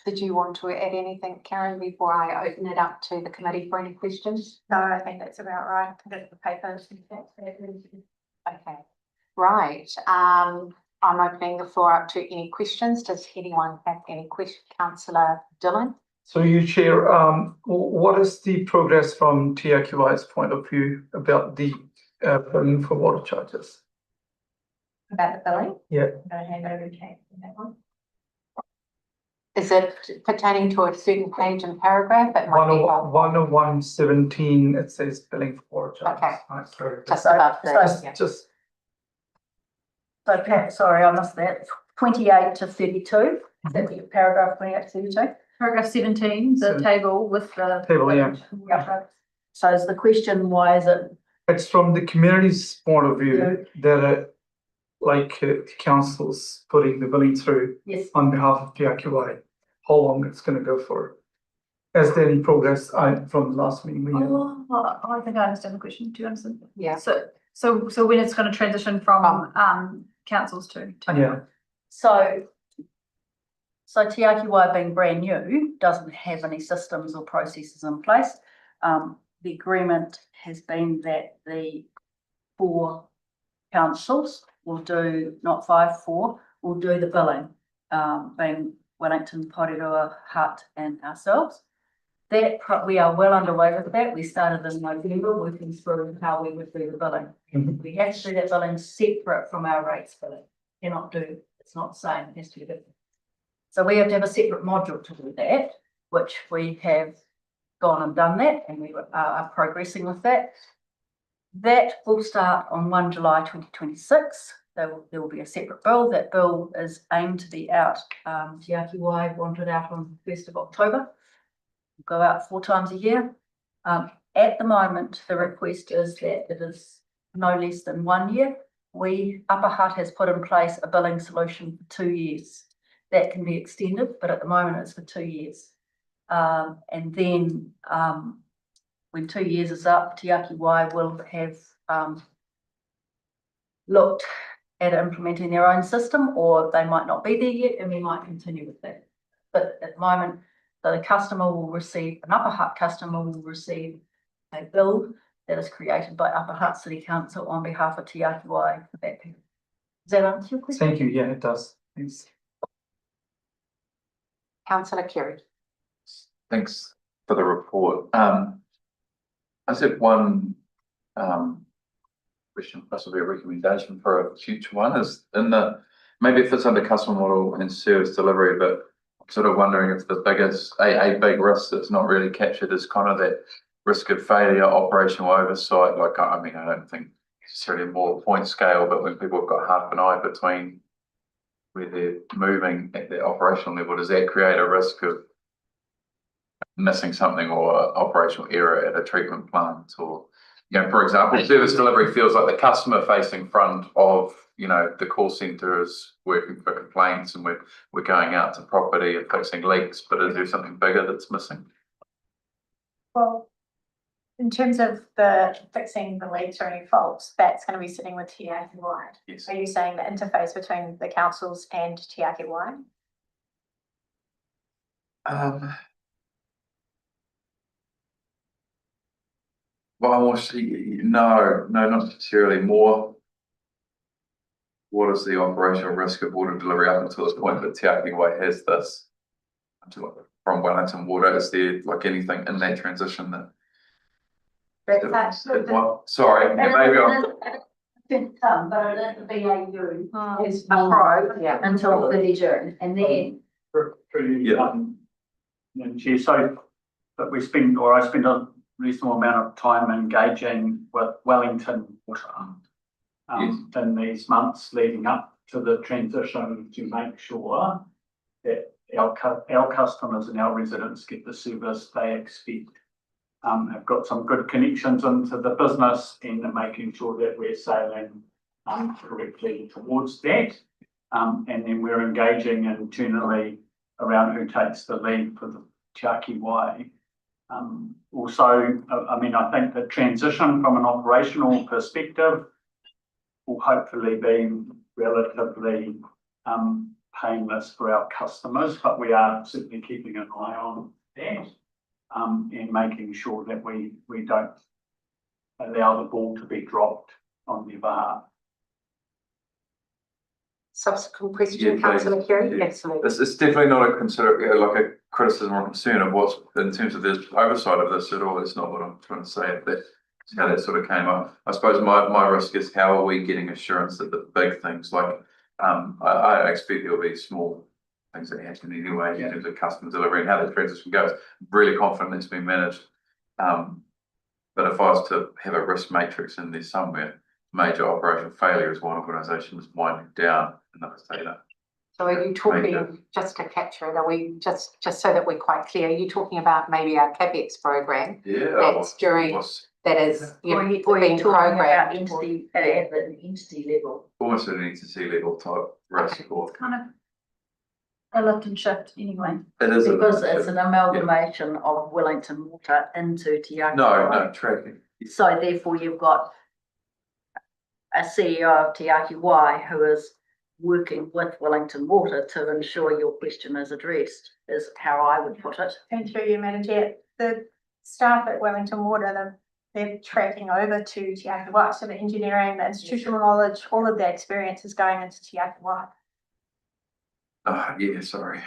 Did you want to add anything, Karen, before I open it up to the committee for any questions? No, I think that's about right. I think the papers. Okay, right. I'm opening the floor up to any questions. Does anyone have any questions? Councillor Dillon? So you Chair, what is the progress from Te Aki Wai's point of view about the billing for water charges? About the billing? Yeah. I'll hand over to Kate on that one. Is it pertaining to a certain page and paragraph? It might be 101.17, it says billing for water charges. Okay. Right, sorry. just above this. Just So Pat, sorry, I missed that. 28 to 32. Is that the paragraph 28 to 32? Paragraph 17, the table with the. Table, yeah. Yeah. So is the question, why is it? It's from the community's point of view that councils putting the billing through Yes. on behalf of Te Aki Wai, how long it's going to go for. Is there any progress from the last meeting we had? Oh, I think I understand the question. Do you understand? Yeah. So when it's going to transition from councils to. Yeah. So Te Aki Wai being brand new doesn't have any systems or processes in place. The agreement has been that the 4 councils will do, not 5, 4, will do the billing, being Wellington, Porirua, Hutt and ourselves. That we are well underway with that. We started in November working through how we would do the billing. We have to do that billing separate from our rates billing. It's not the same, it has to be different. So we have to have a separate module to do that, which we have gone and done that, and we are progressing with that. That will start on 1 July 2026. There will be a separate bill. That bill is aimed to be out. Te Aki Wai wanted out on 1st of October. Go out 4 times a year. At the moment, the request is that it is no less than 1 year. Upper Hutt has put in place a billing solution for 2 years. That can be extended, but at the moment it's for 2 years. And then when 2 years is up, Te Aki Wai will have looked at implementing their own system, or they might not be there yet, and we might continue with that. But at the moment, the customer will receive, an Upper Hutt customer will receive a bill that is created by Upper Hutt City Council on behalf of Te Aki Wai for that period. Does that answer your question? Thank you. Yeah, it does. Thanks. Councillor Kerry. Thanks for the report. I just have one question, possibly a recommendation for a future one, is maybe it fits under customer model and service delivery, but I'm sort of wondering if the biggest, a big risk that's not really captured is kind of that risk of failure, operational oversight. Like, I mean, I don't think necessarily more point scale, but when people have got half an eye between where they're moving at the operational level, does that create a risk of missing something or operational error at a treatment plant? Or, for example, service delivery feels like the customer facing front of, the call centre is working for complaints and we're going out to property and fixing leaks, but is there something bigger that's missing? Well, in terms of the fixing the leaks or any faults, that's going to be sitting with TRQY. Yes. Are you saying the interface between the councils and TRQY? Well, no, not necessarily. More, what is the operational risk of water delivery up until this point? But Te Ake Wai has this from Wellington Water. Is there like anything in that transition that? Sorry, maybe I'm. But it is the BAU is a pro until 30 June, and then Yeah. And Chair, so that I spent a reasonable amount of time engaging with Wellington Water in these months leading up to the transition to make sure that our customers and our residents get the service they expect. Have got some good connections into the business and making sure that we're sailing correctly towards that. And then we're engaging internally around who takes the lead for the Te Ake Wai. Also, I mean, I think the transition from an operational perspective will hopefully be relatively painless for our customers, but we are certainly keeping an eye on that and making sure that we don't allow the ball to be dropped on their behalf. Subsequent question, Yeah, councillor Kerry? yeah. Absolutely. It's definitely not like a criticism or concern of what's in terms of the oversight of this at all. It's not what I'm trying to say. That's how that sort of came up. I suppose my risk is how are we getting assurance that the big things like I expect there'll be small things that happen anyway in terms of customer delivery and how the transition goes. I'm really confident it's been managed. But if I was to have a risk matrix in there somewhere, major operational failure is one organisation is winding down another data. So are you talking, just to capture it, are we just so that we're quite clear, are you talking about maybe our CapEx program? Yeah. That's during, that is, you know, being programmed. entity at an entity level. Almost at an entity level type risk or Kind of a lift and shift anyway. it is Because it's an amalgamation of Wellington Water into Te Ake no Wai. tracking. So therefore you've got a CEO of Te Ake Wai who is working with Wellington Water to ensure your question is addressed, is how I would put it. And through you, Madam Chair, the staff at Wellington Water, they're tracking over to Te Ake Wai, so the engineering, the institutional knowledge, all of that experience is going into Te Ake Wai. Yeah, sorry.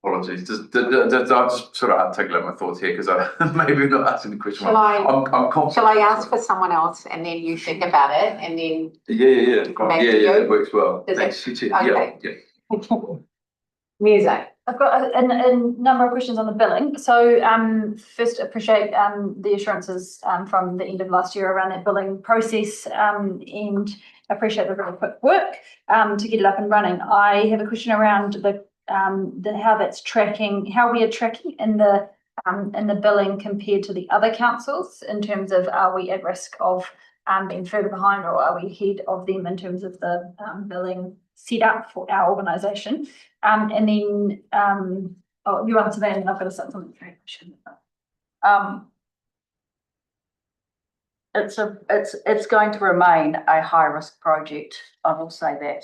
Apologies. I'll just sort of articulate my thoughts here because I maybe not asking the question. Shall I, I'm confident. shall I ask for someone else and then you think about it and then? Yeah. Back to Yeah, you? that works well. Does Thanks. it- Yeah. Music. I've got a number of questions on the billing. So first appreciate the assurances from the end of last year around that billing process and appreciate the really quick work to get it up and running. I have a question around the how that's tracking, how we are tracking in the billing compared to the other councils in terms of are we at risk of being further behind or are we ahead of them in terms of the billing set up for our organisation. And then, you answer that and I've got to say something very question. It's going to remain a high risk project. I will say that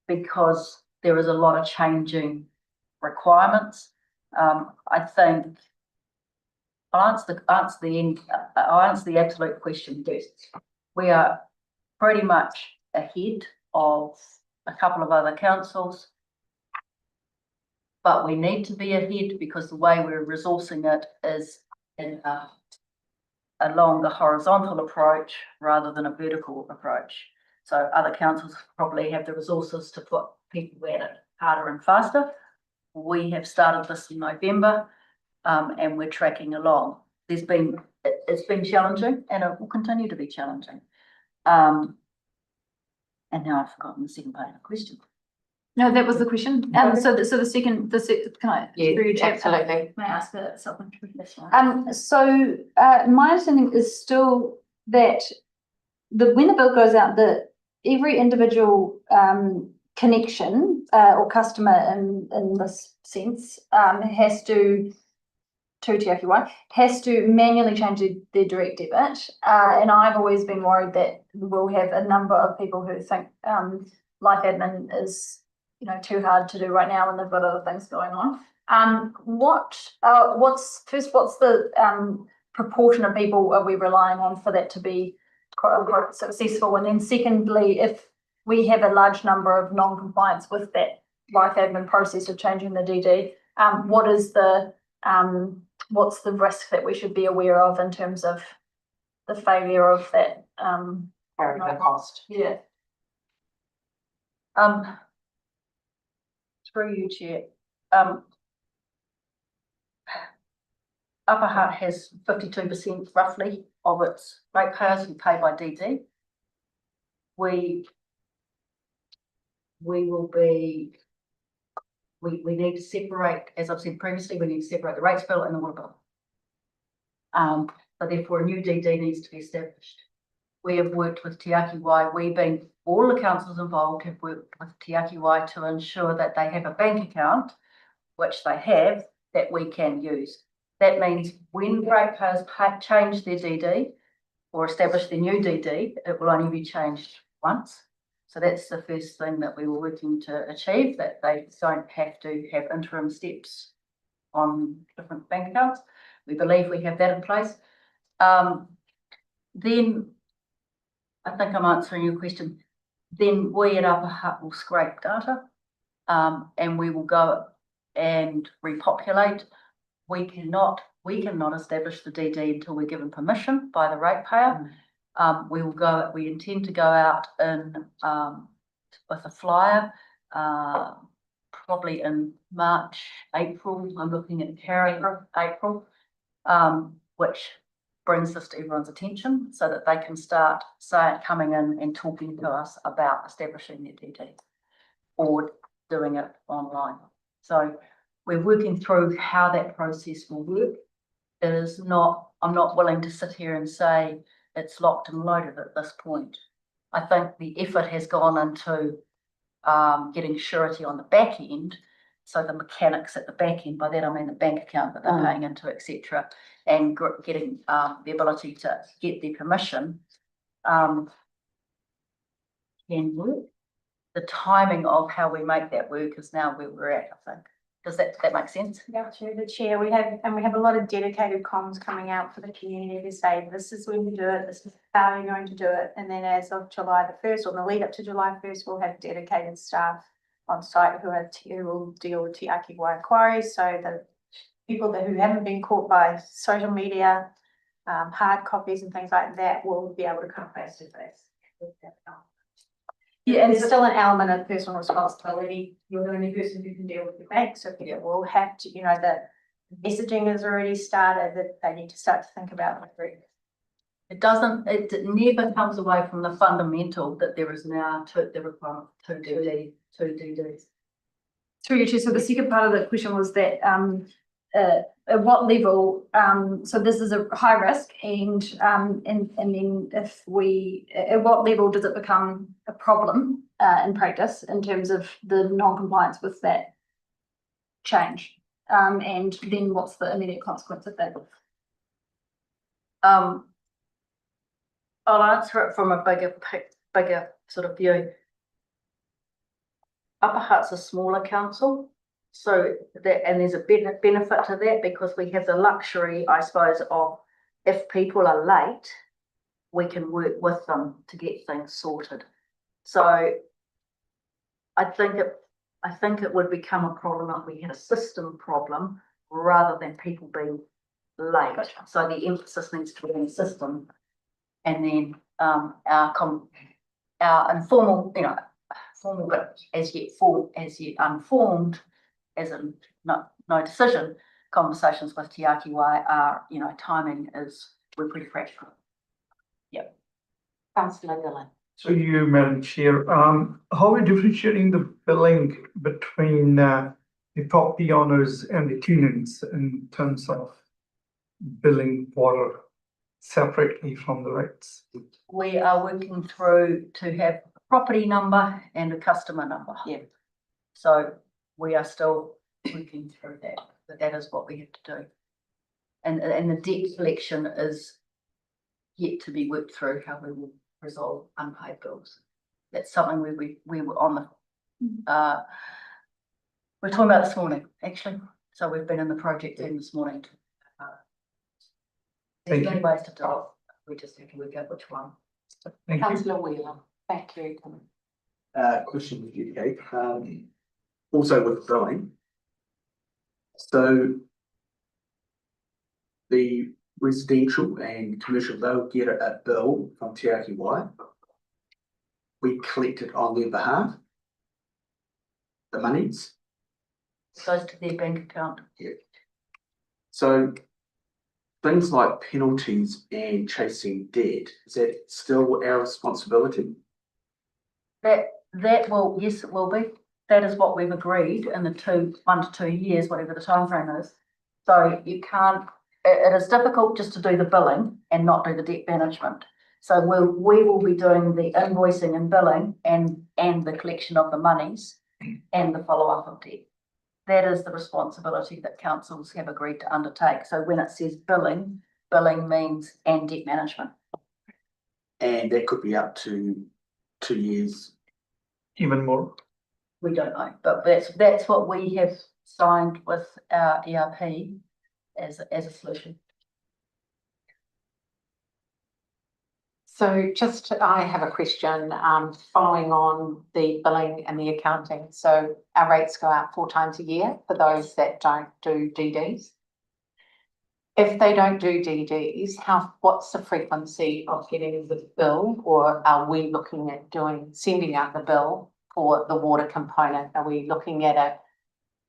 because there is a lot of changing requirements. I think I'll answer the absolute question first. We are pretty much ahead of a couple of other councils, but we need to be ahead because the way we're resourcing it is in along the horizontal approach rather than a vertical approach. So other councils probably have the resources to put people at it harder and faster. We have started this in November and we're tracking along. It's been challenging and it will continue to be challenging. And now I've forgotten the second part of the question. No, that was the question. So the second, can I? Yeah, absolutely. May I ask something? So my understanding is still that when the bill goes out, every individual connection or customer in this sense has to to Te Ake Wai has to manually change their direct debit. And I've always been worried that we'll have a number of people who think life admin is, you know, too hard to do right now when they've got other things going on. What's the proportion of people are we relying on for that to be quite successful? And then secondly, if we have a large number of non-compliance with that life admin process of changing the DD, what's the risk that we should be aware of in terms of the failure of that? Carrying the cost. Yeah. Through you, Chair. Upper Hutt has 52% roughly of its ratepayers who pay by DD. We need to separate, as I've said previously, we need to separate the rates bill and the water bill. So therefore a new DD needs to be established. We have worked with Te Ake Wai, all the councils involved have worked with Te Ake Wai to ensure that they have a bank account, which they have, that we can use. That means when ratepayers change their DD or establish their new DD, it will only be changed once. So that's the first thing that we were working to achieve, that they don't have to have interim steps on different bank accounts. We believe we have that in place. Then, I think I'm answering your question. Then we at Upper Hutt will scrape data and we will go and repopulate. We cannot establish the DD until we're given permission by the ratepayer. We intend to go out with a flyer, probably in March, April. I'm looking at April, which brings this to everyone's attention so that they can start coming in and talking to us about establishing their DD or doing it online. So we're working through how that process will work. I'm not willing to sit here and say it's locked and loaded at this point. I think the effort has gone into getting surety on the back end, so the mechanics at the back end, by that I mean the bank account that they're paying into, etc., and getting the ability to get their permission can work. The timing of how we make that work is now where we're at, I think. Does that make sense? Yeah, through the chair, we have a lot of dedicated comms coming out for the community to say, this is when you do it, this is how you're going to do it. And then as of July the 1st, or the lead up to July 1st, we'll have dedicated staff on site who will deal with Te Ake Wai inquiries. So the people who haven't been caught by social media, hard copies and things like that will be able to come face to face with that. Yeah, and there's still an element of personal responsibility. You're the only person who can deal with the bank, so people will have to, the messaging has already started, that they need to start to think about the It never comes away from the fundamental that there is now the requirement for two DDs. Through you, Chair. So the second part of the question was that at what level, so this is a high risk, and then at what level does it become a problem in practice in terms of the non-compliance with that change, and then what's the immediate consequence of that? I'll answer it from a bigger sort of view. Upper Hutt's a smaller council. So there's a benefit to that, because we have the luxury, I suppose, of if people are late, we can work with them to get things sorted. So I think it would become a problem if we had a system problem rather than people being late. Gotcha. So the emphasis needs to be on the system, and then our informal, formal but as yet unformed, as in no decision, conversations with Te Ake Wai are, timing is, we're pretty fragile. Yep. Councillor Dillon. So you, Madam Chair, how are we differentiating the billing between the property owners and the tenants in terms of billing water separately from the rates? We are working through to have a property number and a customer number. Yeah. So we are still working through that, but that is what we have to do. And the debt collection is yet to be worked through, how we will resolve unpaid bills. That's something we were on the, we're talking about this morning, actually. So we've been in the project team this morning. There's Thank many you. ways to do it. We just have to work out which one. Thank you. Councillor Wheeler, thank you. Question with you, Kate. Also with billing. So the residential and commercial, they'll get a bill from Te Aki Wai. We collect it on their behalf. The monies. It goes to their bank account. So things like penalties and chasing debt, is that still our responsibility? That will, yes, it will be. That is what we've agreed in the 1 to 2 years, whatever the time frame is. So you can't, it is difficult just to do the billing and not do the debt management. So we will be doing the invoicing and billing and the collection of the monies and the follow-up of debt. That is the responsibility that councils have agreed to undertake. So when it says billing, billing means and debt management. And that could be up to 2 years. Even more. We don't know, but that's what we have signed with our ERP as a solution. So just, I have a question, following on the billing and the accounting. So our rates go out 4 times a year for those that don't do DDs. If they don't do DDs, what's the frequency of getting the bill, or are we looking at sending out the bill for the water component? Are we looking at a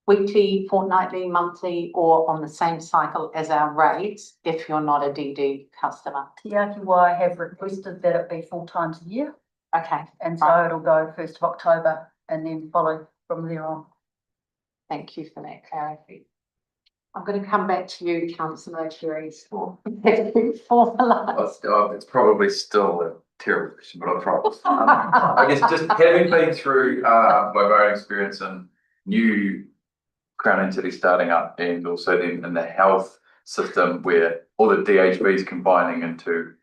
weekly, fortnightly, monthly, or on the same cycle as our rates if you're not a DD customer? Te Aki Wai have requested that it be 4 times a year. Okay, And so it'll go 1st of October and then follow from there on. thank you for that clarity. I'm going to come back to you, Councillor Cherries, for formalised. It's probably still a terrible question, but I'll try. I guess just having been through my own experience in new Crown entity starting up, and also then in the health system where all the DHBs combining into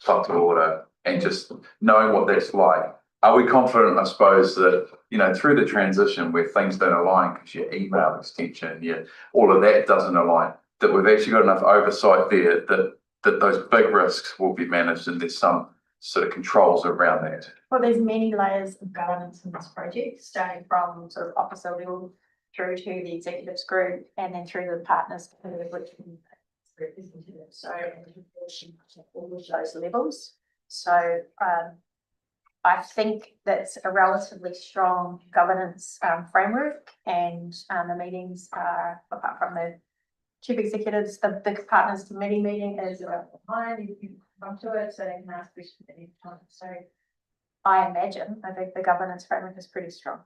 to water, and just knowing what that's like. Are we confident, I suppose, that, through the transition where things don't align because your email extension, all of that doesn't align, that we've actually got enough oversight there that those big risks will be managed and there's some sort of controls around that? Well, there's many layers of governance in this project, starting from sort of officer level through to the executives group and then through the partners, which so all of those levels. So I think that's a relatively strong governance framework, and the meetings are, apart from the chief executives, the big partners committee meeting is online. You can come to it, so they can ask questions at any time. So I think the governance framework is pretty strong.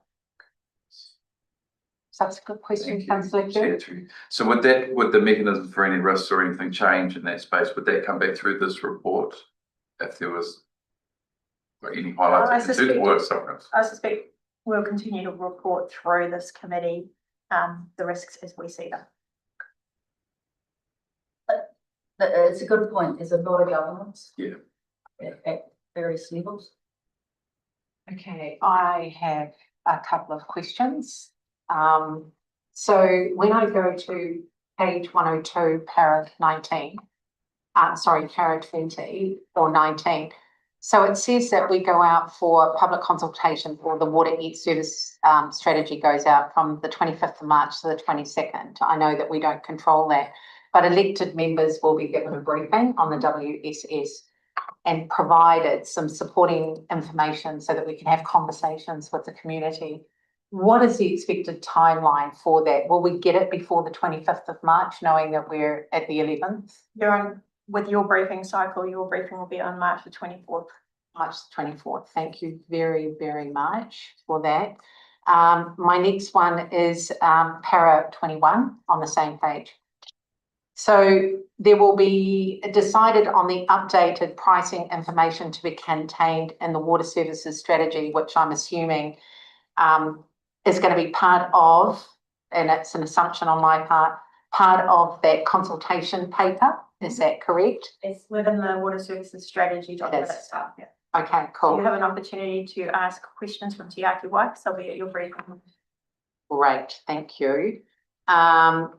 Subsequent question, Thank you. Councillor Cherry. So would the mechanism for any risks or anything change in that space? Would that come back through this report if there was any highlights to do the work somewhere else? I suspect we'll continue to report through this committee the risks as we see them. It's a good point. There's a lot of governance. Yeah. At various levels. Okay, I have a couple of questions. So when I go to page 102, para 19, para 20 or 19. So it says that we go out for public consultation for the water service strategy goes out from the 25th of March to the 22nd. I know that we don't control that, but elected members will be given a briefing on the WSS and provided some supporting information so that we can have conversations with the community. What is the expected timeline for that? Will we get it before the 25th of March, knowing that we're at the 11th? With your briefing cycle, your briefing will be on March the 24th. March the 24th. Thank you very, very much for that. My next one is para 21 on the same page. So there will be decided on the updated pricing information to be contained in the water services strategy, which I'm assuming is going to be part of, and it's an assumption on my part, part of that consultation paper. Is that correct? It's within the water services strategy document It is. itself, yeah. Okay, So you cool. have an opportunity to ask questions from Te Ake Wai, so be at your briefing. Great, thank you. I've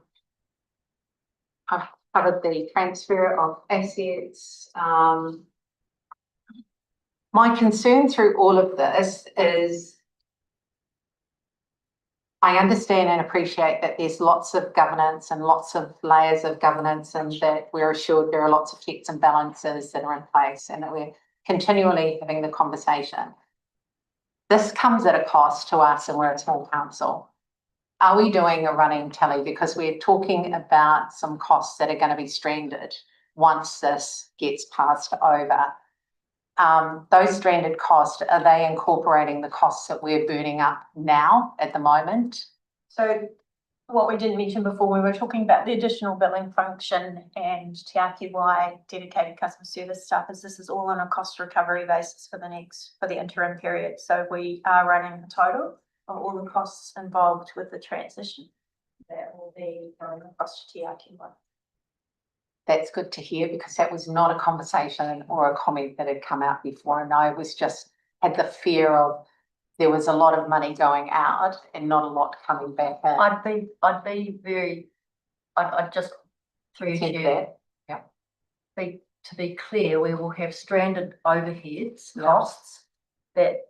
covered the transfer of assets. My concern through all of this is I understand and appreciate that there's lots of governance and lots of layers of governance, and that we're assured there are lots of checks and balances that are in place and that we're continually having the conversation. This comes at a cost to us, and we're a small council. Are we doing a running tally? Because we're talking about some costs that are going to be stranded once this gets passed over. Those stranded costs, are they incorporating the costs that we're burning up now at the moment? So what we didn't mention before, we were talking about the additional billing function and Te Ake Wai dedicated customer service staff, as this is all on a cost recovery basis for the interim period. So we are running a total of all the costs involved with the transition. That will be going across to Te Ake Wai. That's good to hear, because that was not a conversation or a comment that had come out before. And I was just had the fear of there was a lot of money going out and not a lot coming back in. I'd just through Said you. that. Yeah. To be clear, we will have stranded overheads, Yeah. costs that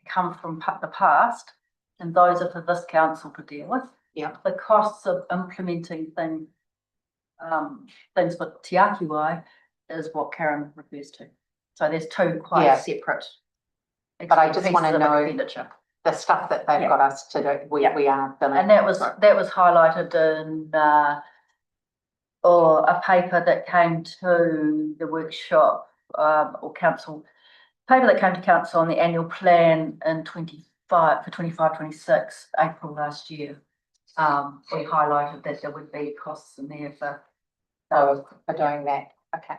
come from the past, and those are for this council to deal with. Yeah. The costs of implementing things for Te Ake Wai is what Karen refers to. So there's two quite Yeah. separate. But I just pieces want to of know expenditure. the stuff that they've Yeah. got us to do. We are billing. And that was highlighted in a paper that came to the workshop or council, paper that came to council on the annual plan in 25-26, April last year. We highlighted that there would be costs in there for doing that. Okay.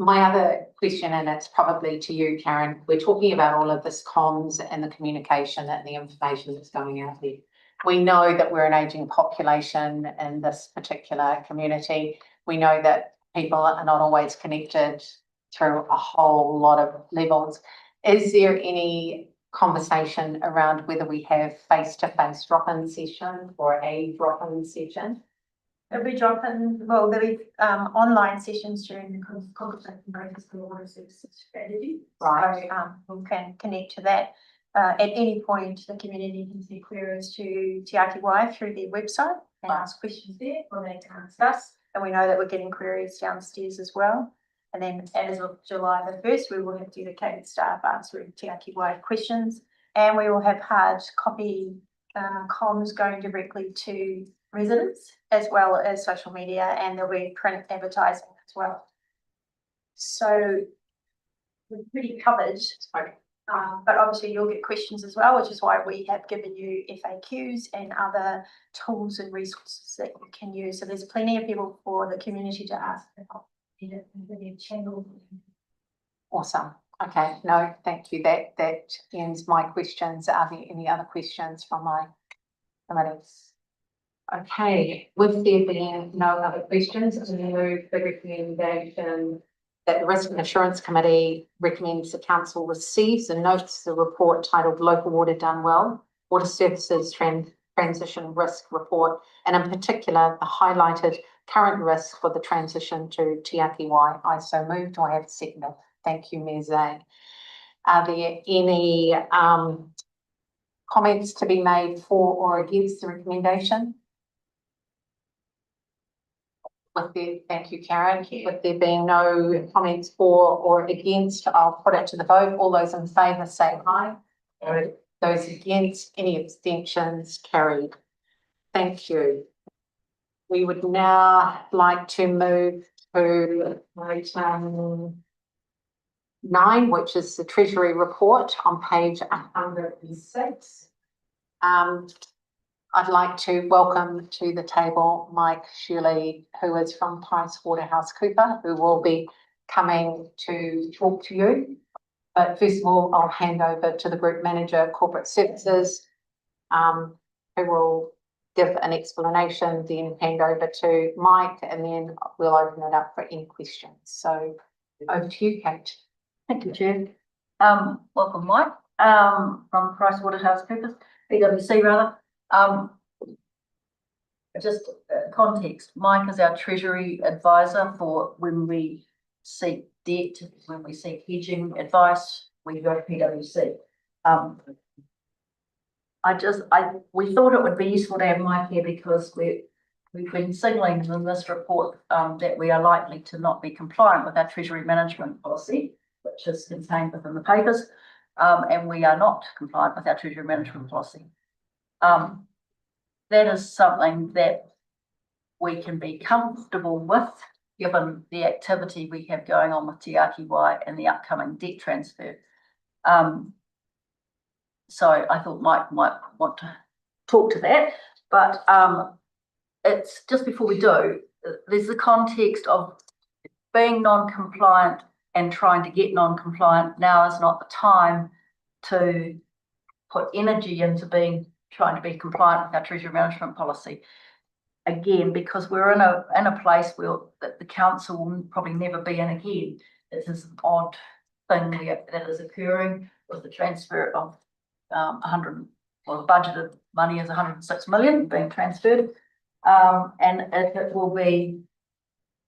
My other question, and it's probably to you, Karen, we're talking about all of this comms and the communication and the information that's going out there. We know that we're an ageing population in this particular community. We know that people are not always connected through a whole lot of levels. Is there any conversation around whether we have face-to-face drop-in session or a drop-in session? There'll be there'll be online sessions during the consultation process for the water services strategy. Right. So we can connect to that. At any point, the community can send queries to Te Ake Wai through their website and ask questions there, or they can ask us. And we know that we're getting queries downstairs as well. And then as of July the 1st, we will have dedicated staff answering Te Ake Wai questions. And we will have hard copy comms going directly to residents, as well as social media, and there'll be print advertising as well. So we're pretty covered, but obviously you'll get questions as well, which is why we have given you FAQs and other tools and resources that you can use. So there's plenty of people for the community to ask about. Channel. Awesome. Okay, no, thank you. That ends my questions. Are there any other questions from my committees? Okay, with there being no other questions, I move the recommendation that the Risk and Assurance Committee recommends the council receives and notes the report titled Local Water Done Well, Water Services Transition Risk Report, and in particular, the highlighted current risk for the transition to Te Ake Wai. I so moved. Do I have a seconder? Thank you, Ms. A. Are there any comments to be made for or against the recommendation? Thank you, Karen. With there being no comments for or against, I'll put it to the vote. All those in favour say aye. Those against, any abstentions, carried. Thank you. We would now like to move to item 9, which is the Treasury report on page 106. I'd like to welcome to the table Mike Shirley, who is from PricewaterhouseCoopers, who will be coming to talk to you. But first of all, I'll hand over to the Group Manager, Corporate Services, who will give an explanation, then hand over to Mike, and then we'll open it up for any questions. So over to you, Kate. Thank you, Chair. Welcome, Mike, from PricewaterhouseCoopers, PwC rather. Just context, Mike is our Treasury advisor for when we seek debt, when we seek hedging advice, we go to PwC. We thought it would be useful to have Mike here because we've been signalling in this report that we are likely to not be compliant with our Treasury management policy, which is contained within the papers, and we are not compliant with our Treasury management policy. That is something that we can be comfortable with, given the activity we have going on with Te Āki Wai and the upcoming debt transfer. So I thought Mike might want to talk to that, but it's just before we do, there's the context of being non-compliant and trying to get non-compliant. Now is not the time to put energy into trying to be compliant with our Treasury management policy. Again, because we're in a place where the council will probably never be in again. This is an odd thing that is occurring with the transfer of budgeted money is 106 million being transferred, and it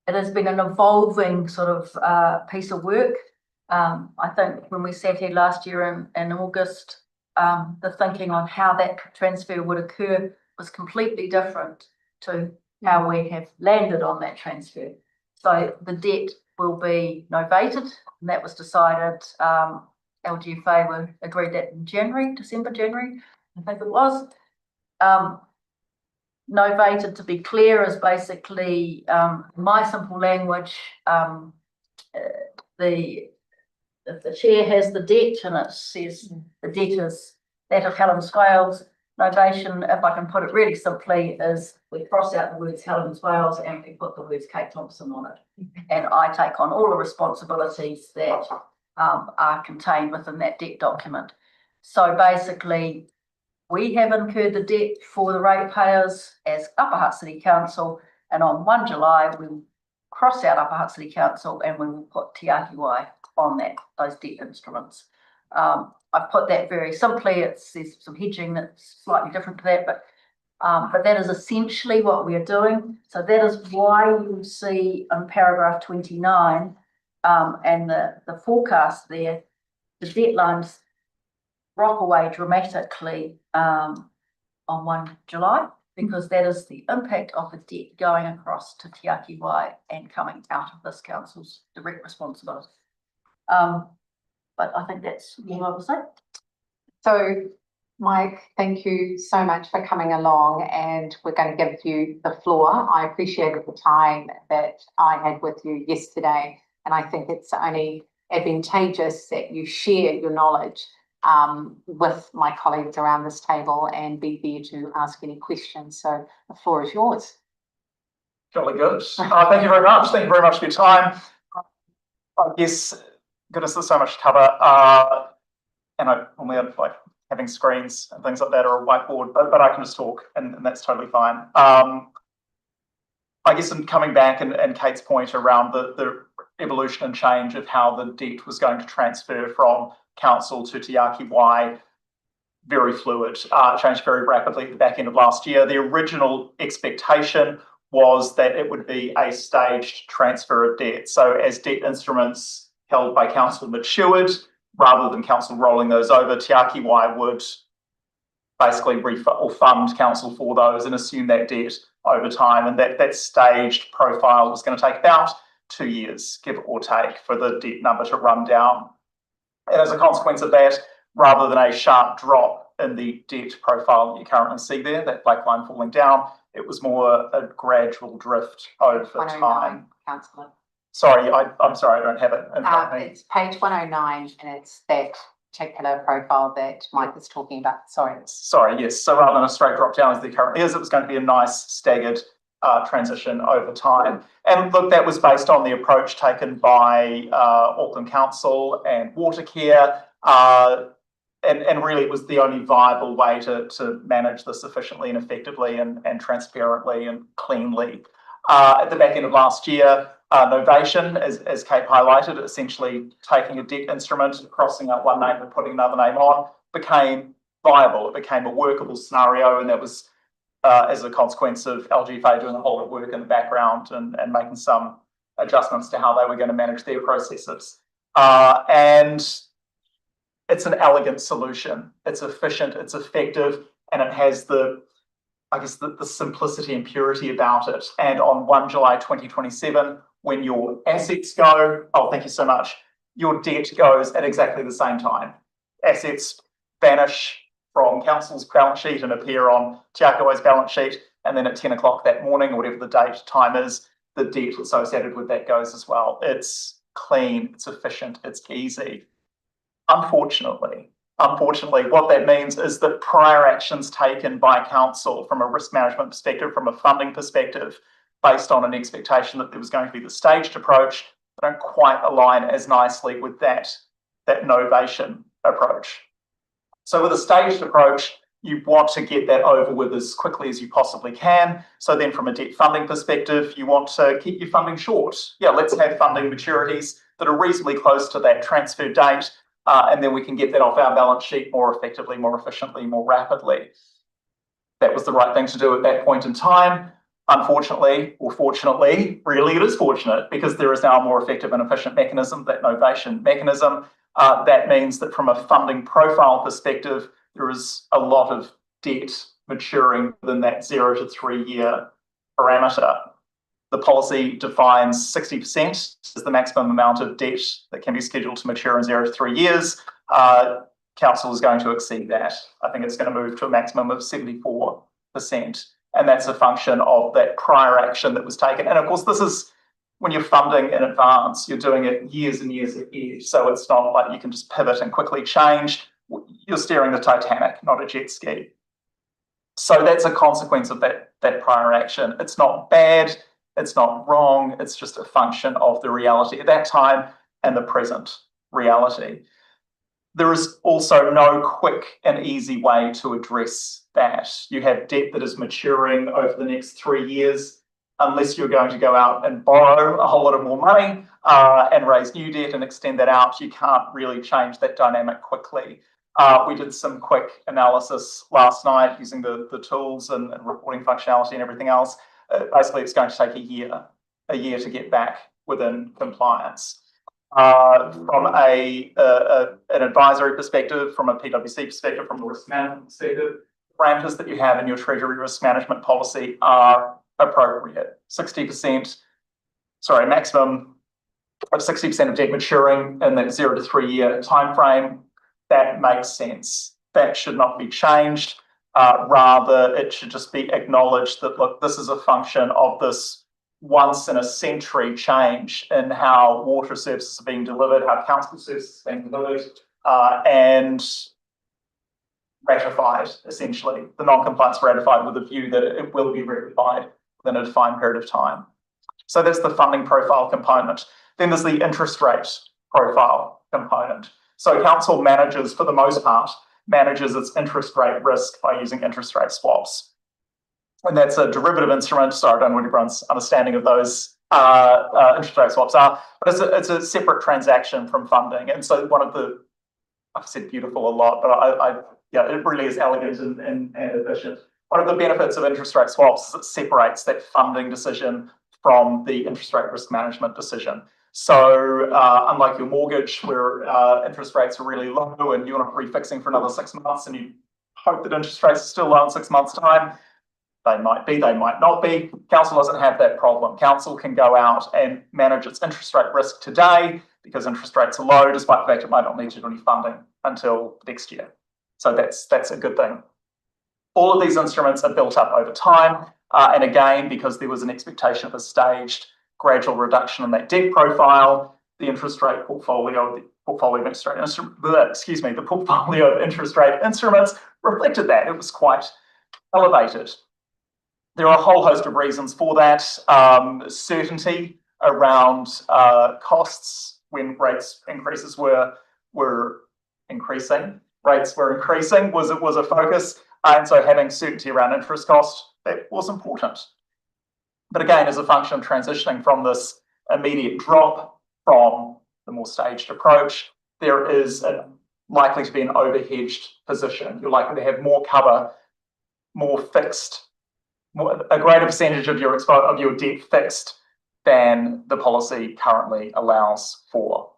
has been an evolving sort of piece of work. I think when we sat here last year in August, the thinking on how that transfer would occur was completely different to how we have landed on that transfer. So the debt will be novated, and that was decided. LGFA agreed that in December, January, I think it was. Novated, to be clear, is basically my simple language. If the chair has the debt and it says the debt is that of Helen Swales, novation, if I can put it really simply, is we cross out the words Helen Swales and we put the words Kate Thompson on it. And I take on all the responsibilities that are contained within that debt document. So basically, we have incurred the debt for the ratepayers as Upper Hutt City Council, and on 1 July, we'll cross out Upper Hutt City Council and we will put Te Āki Wai on those debt instruments. I've put that very simply. There's some hedging that's slightly different to that, but that is essentially what we are doing. So that is why you will see on paragraph 29 and the forecast there, the debt lines drop away dramatically on 1 July, because that is the impact of the debt going across to Te Āki Wai and coming out of this council's direct responsibility. But I think that's all I will say. So, Mike, thank you so much for coming along, and we're going to give you the floor. I appreciated the time that I had with you yesterday, and I think it's only advantageous that you share your knowledge with my colleagues around this table and be there to ask any questions. So the floor is yours. Jolly good. Thank you very much. Thank you very much for your time. I guess, goodness, there's so much to cover. And I normally like having screens and things like that or a whiteboard, but I can just talk and that's totally fine. I guess I'm coming back and Kate's point around the evolution and change of how the debt was going to transfer from council to Te Āki Wai, very fluid, changed very rapidly at the back end of last year. The original expectation was that it would be a staged transfer of debt. So as debt instruments held by council matured, rather than council rolling those over, Te Āki Wai would basically refund or fund council for those and assume that debt over time. And that staged profile was going to take about 2 years, give or take, for the debt number to run down. And as a consequence of that, rather than a sharp drop in the debt profile that you currently see there, that black line falling down, it was more a gradual drift over time. Councillor. Sorry, I'm sorry, I don't have it in front of me. It's page 109, and it's that particular profile that Mike is talking about. Sorry, yes. So rather than a straight drop down as there currently is, it was going to be a nice staggered transition over time. And look, that was based on the approach taken by Auckland Council and Watercare. and really it was the only viable way to manage this efficiently and effectively and transparently and cleanly. At the back end of last year, novation, as Kate highlighted, essentially taking a debt instrument, crossing out one name and putting another name on, became viable. It became a workable scenario, and that was as a consequence of LGFA doing a whole lot of work in the background and making some adjustments to how they were going to manage their processes. And it's an elegant solution. It's efficient, it's effective, and it has the simplicity and purity about it. And on 1 July 2027, when your assets go, oh, thank you so much, your debt goes at exactly the same time. Assets vanish from council's balance sheet and appear on Te Akawa's balance sheet, and then at 10 o'clock that morning, or whatever the date time is, the debt associated with that goes as well. It's clean, it's efficient, it's easy. Unfortunately, what that means is that prior actions taken by council from a risk management perspective, from a funding perspective, based on an expectation that there was going to be the staged approach, don't quite align as nicely with that novation approach. So with a staged approach, you want to get that over with as quickly as you possibly can. So then from a debt funding perspective, you want to keep your funding short. Yeah, let's have funding maturities that are reasonably close to that transfer date, and then we can get that off our balance sheet more effectively, more efficiently, more rapidly. That was the right thing to do at that point in time. Unfortunately, or fortunately, really it is fortunate, because there is now a more effective and efficient mechanism, that novation mechanism. That means that from a funding profile perspective, there is a lot of debt maturing within that 0 to 3 year parameter. The policy defines 60% as the maximum amount of debt that can be scheduled to mature in 0 to 3 years. Council is going to exceed that. I think it's going to move to a maximum of 74%. And that's a function of that prior action that was taken. And of course, this is when you're funding in advance, you're doing it years and years ahead. So it's not like you can just pivot and quickly change. You're steering the Titanic, not a jet ski. So that's a consequence of that prior action. It's not bad, it's not wrong, it's just a function of the reality at that time and the present reality. There is also no quick and easy way to address that. You have debt that is maturing over the next 3 years. Unless you're going to go out and borrow a whole lot of more money and raise new debt and extend that out, you can't really change that dynamic quickly. We did some quick analysis last night using the tools and reporting functionality and everything else. Basically, it's going to take a year to get back within compliance. From an advisory perspective, from a PwC perspective, from a risk management perspective, parameters that you have in your Treasury risk management policy are appropriate. Maximum of 60% of debt maturing in that 0 to 3 year timeframe. That makes sense. That should not be changed. Rather, it should just be acknowledged that, look, this is a function of this once in a century change in how water services are being delivered, how council services are being delivered, and ratified, essentially. The non-compliance ratified with a view that it will be ratified within a defined period of time. So that's the funding profile component. Then there's the interest rate profile component. So council manages, for the most part, manages its interest rate risk by using interest rate swaps. And that's a derivative instrument. Sorry, I don't know what everyone's understanding of those interest rate swaps are, but it's a separate transaction from funding. And so one of the, I've said beautiful a lot, but it really is elegant and efficient. One of the benefits of interest rate swaps is it separates that funding decision from the interest rate risk management decision. So unlike your mortgage, where interest rates are really low and you're not refixing for another 6 months and you hope that interest rates are still low in 6 months' time, they might be, they might not be. Council doesn't have that problem. Council can go out and manage its interest rate risk today because interest rates are low, despite the fact it might not need to do any funding until next year. So that's a good thing. All of these instruments are built up over time. And again, because there was an expectation of a staged gradual reduction in that debt profile, the interest rate portfolio, the portfolio of interest rate instruments reflected that. It was quite elevated. There are a whole host of reasons for that. Certainty around costs when rates increases were increasing. rates were increasing was a focus. And so having certainty around interest cost, that was important. But again, as a function of transitioning from this immediate drop from the more staged approach, there is likely to be an overhedged position. You're likely to have more cover, more fixed, a greater percentage of your debt fixed than the policy currently allows for.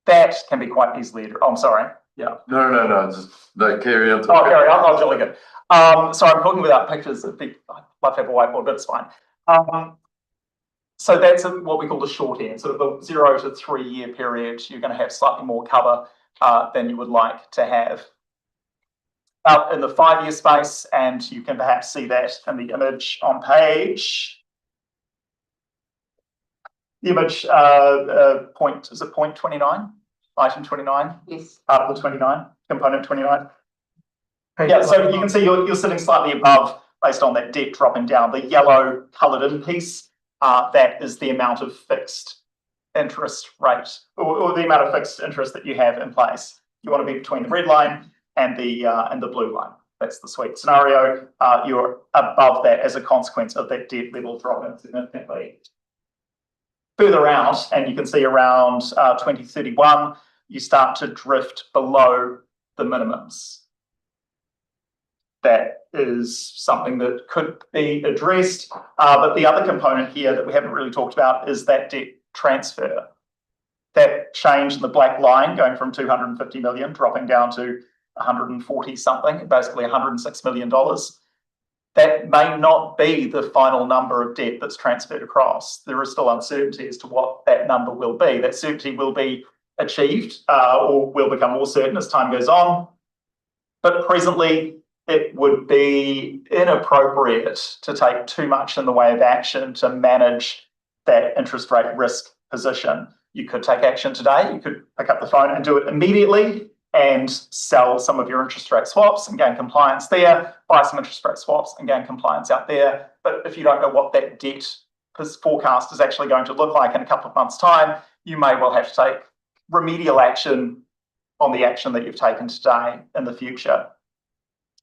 That can be quite easily. I'm sorry. Yeah. No, just no, carry on. Oh, carry on. Oh, jolly good. So I'm talking without pictures. I'd love to have a whiteboard, but it's fine. So that's what we call the short end, sort of the 0 to 3 year period. You're going to have slightly more cover than you would like to have. In the 5 year space, and you can perhaps see that in the image on page. The image is it point 29? Item 29? Yes. Article 29, component 29. Yeah, so you can see you're sitting slightly above based on that debt dropping down. The yellow coloured in piece, that is the amount of fixed interest rate or the amount of fixed interest that you have in place. You want to be between the red line and the blue line. That's the sweet scenario. You're above that as a consequence of that debt level dropping significantly. Further out, and you can see around 2031, you start to drift below the minimums. That is something that could be addressed. But the other component here that we haven't really talked about is that debt transfer. That change in the black line going from 250 million dropping down to 140 something, basically $106 million. That may not be the final number of debt that's transferred across. There is still uncertainty as to what that number will be. That certainty will be achieved or will become more certain as time goes on. But presently, it would be inappropriate to take too much in the way of action to manage that interest rate risk position. You could take action today. You could pick up the phone and do it immediately and sell some of your interest rate swaps and gain compliance there, buy some interest rate swaps and gain compliance out there. But if you don't know what that debt forecast is actually going to look like in a couple of months' time, you may well have to take remedial action on the action that you've taken today in the future.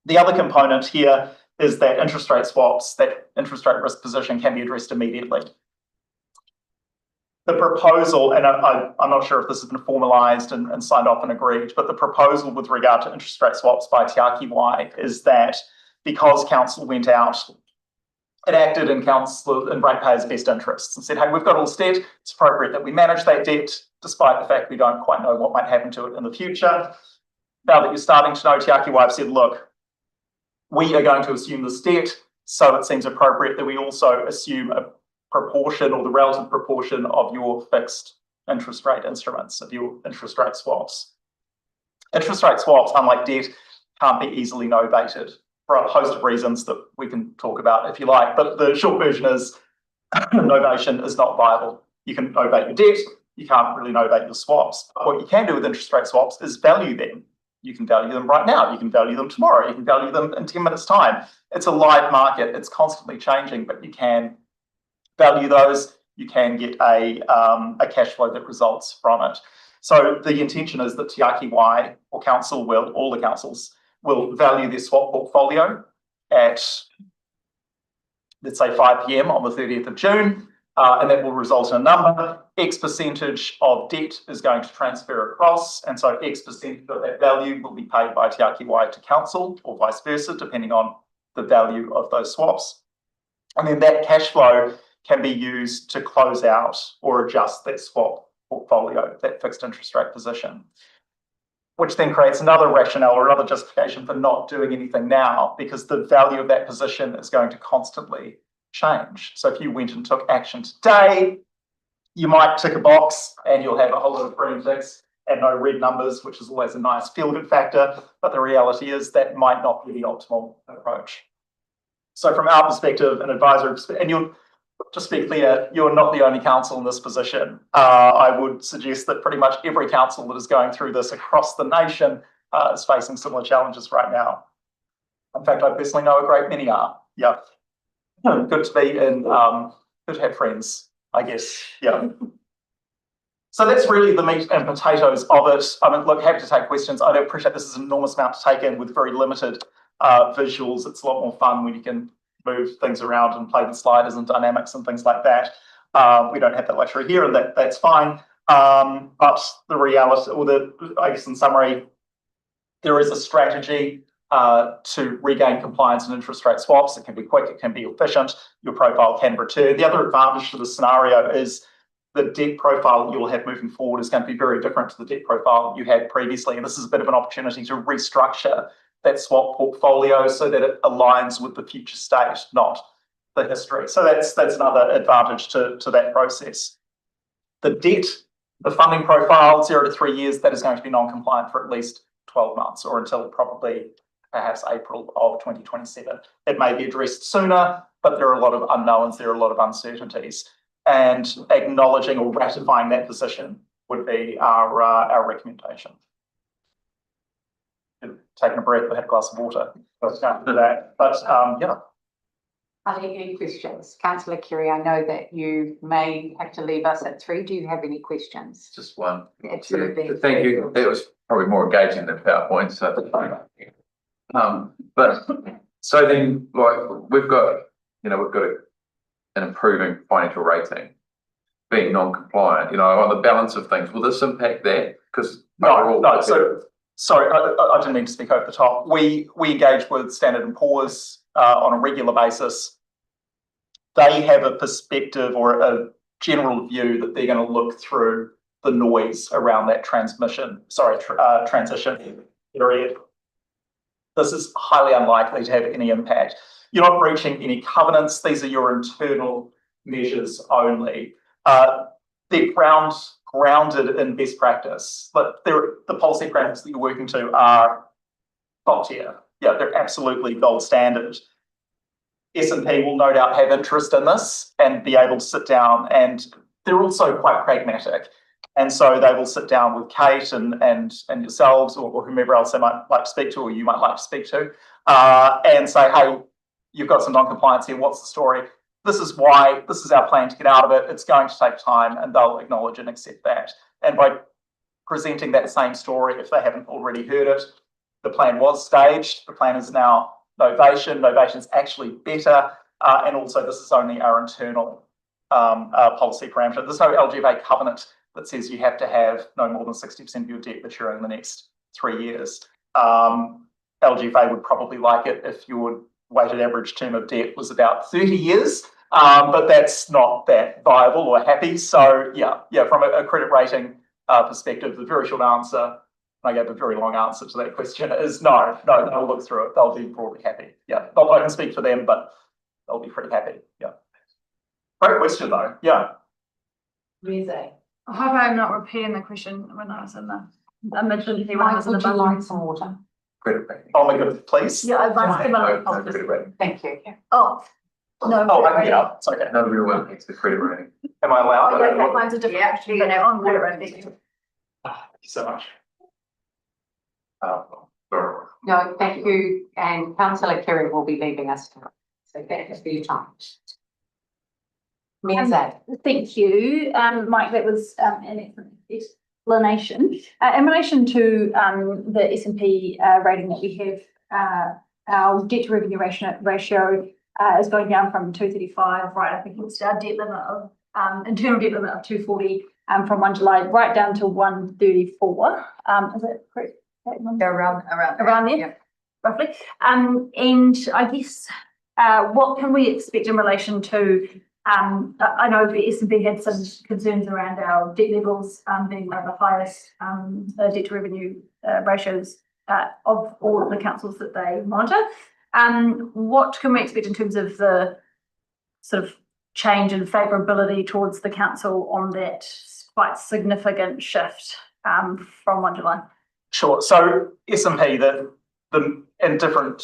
The other component here is that interest rate swaps, that interest rate risk position can be addressed immediately. The proposal, and I'm not sure if this has been formalised and signed off and agreed, but the proposal with regard to interest rate swaps by Te Aki Wai is that because council went out, it acted in council and ratepayers' best interests and said, hey, we've got all this debt, it's appropriate that we manage that debt, despite the fact we don't quite know what might happen to it in the future. Now that you're starting to know, Te Aki Wai have said, look, we are going to assume this debt, so it seems appropriate that we also assume a proportion or the relative proportion of your fixed interest rate instruments, of your interest rate swaps. Interest rate swaps, unlike debt, can't be easily novated for a host of reasons that we can talk about if you like, but the short version is novation is not viable. You can novate your debt, you can't really novate your swaps. But what you can do with interest rate swaps is value them. You can value them right now, you can value them tomorrow, you can value them in 10 minutes' time. It's a live market, it's constantly changing, but you can value those, you can get a cash flow that results from it. So the intention is that Te Aki Wai or council will, all the councils, will value their swap portfolio at, let's say, 5 p.m. on the 30th of June, and that will result in a number. X percentage of debt is going to transfer across, and so X percentage of that value will be paid by Te Aki Wai to council, or vice versa, depending on the value of those swaps. And then that cash flow can be used to close out or adjust that swap portfolio, that fixed interest rate position, which then creates another rationale or another justification for not doing anything now, because the value of that position is going to constantly change. So if you went and took action today, you might tick a box and you'll have a whole lot of green ticks and no red numbers, which is always a nice feel-good factor, but the reality is that might not be the optimal approach. So from our perspective, an advisor, and you'll, just to be clear, you're not the only council in this position. I would suggest that pretty much every council that is going through this across the nation is facing similar challenges right now. In fact, I personally know a great many are. Yeah, good to be in, good to have friends, I guess. Yeah. So that's really the meat and potatoes of it. I mean, look, happy to take questions. I do appreciate this is an enormous amount to take in with very limited visuals. It's a lot more fun when you can move things around and play with sliders and dynamics and things like that. We don't have that luxury here, and that's fine. But the reality, or I guess in summary, there is a strategy to regain compliance in interest rate swaps. It can be quick, it can be efficient, your profile can return. The other advantage to the scenario is the debt profile you'll have moving forward is going to be very different to the debt profile you had previously. And this is a bit of an opportunity to restructure that swap portfolio so that it aligns with the future state, not the history. So that's another advantage to that process. The debt, the funding profile, 0 to 3 years, that is going to be non-compliant for at least 12 months or until probably perhaps April of 2027. It may be addressed sooner, but there are a lot of unknowns, there are a lot of uncertainties. And acknowledging or ratifying that position would be our recommendation. Taking a breath, I had a glass of water. After that, but yeah. Are there any questions? Councillor Kerry, I know that you may have to leave us at 3. Do you have any questions? Just one. Absolutely. Thank you. That was probably more engaging than PowerPoint. So, but so then, like we've got an improving financial rating, being non-compliant. On the balance of things, will this impact that? Because no. So sorry, I didn't mean to speak over the top. We engage with Standard & Poor's on a regular basis. They have a perspective or a general view that they're going to look through the noise around that transition period. This is highly unlikely to have any impact. You're not breaching any covenants. These are your internal measures only. They're grounded in best practice, but the policy parameters that you're working to are top tier. Yeah, they're absolutely gold standard. S&P will no doubt have interest in this and be able to sit down, and they're also quite pragmatic. And so they will sit down with Kate and yourselves or whomever else they might like to speak to, or you might like to speak to, and say, hey, you've got some non-compliance here. What's the story? This is why. This is our plan to get out of it. It's going to take time, and they'll acknowledge and accept that. And by presenting that same story, if they haven't already heard it, the plan was staged. The plan is now novation. Novation is actually better, and also this is only our internal policy parameter. There's no LGFA covenant that says you have to have no more than 60% of your debt maturing in the next 3 years. LGFA would probably like it if your weighted average term of debt was about 30 years, but that's not that viable or happy. So yeah, from a credit rating perspective, the very short answer, I gave a very long answer to that question, is no, they'll look through it. They'll be broadly happy. Yeah, not that I can speak for them, but they'll be pretty happy. Yeah. Great question though. Yeah. I hope I'm not repeating the question when I was in the emergency. Mike, would you like some water? credit rating. Oh my goodness, please. Yeah, I'd like to No credit rating. Thank you. Oh, no. Oh, yeah, it's okay. No real one needs the credit rating. Am I allowed? Oh, yeah, okay, mine's a different. Yeah, you can have on credit rating. Thank you so much. Sorry. No, thank you. And Councillor Kerry will be leaving us tonight. So thank you for your time. Ms. A. Thank you, Mike, that was an excellent explanation. In relation to the S&P rating that we have, our debt to revenue ratio is going down from 235, right? I think it's our debt limit of internal debt limit of 240 from 1 July right down to 134. Is that correct? Around There, yeah. roughly. And I guess what can we expect in relation to? I know the S&P had some concerns around our debt levels being one of the highest debt to revenue ratios of all of the councils that they monitor. What can we expect in terms of the sort of change in favourability towards the council on that quite significant shift from 1 July? Sure. So S&P, and different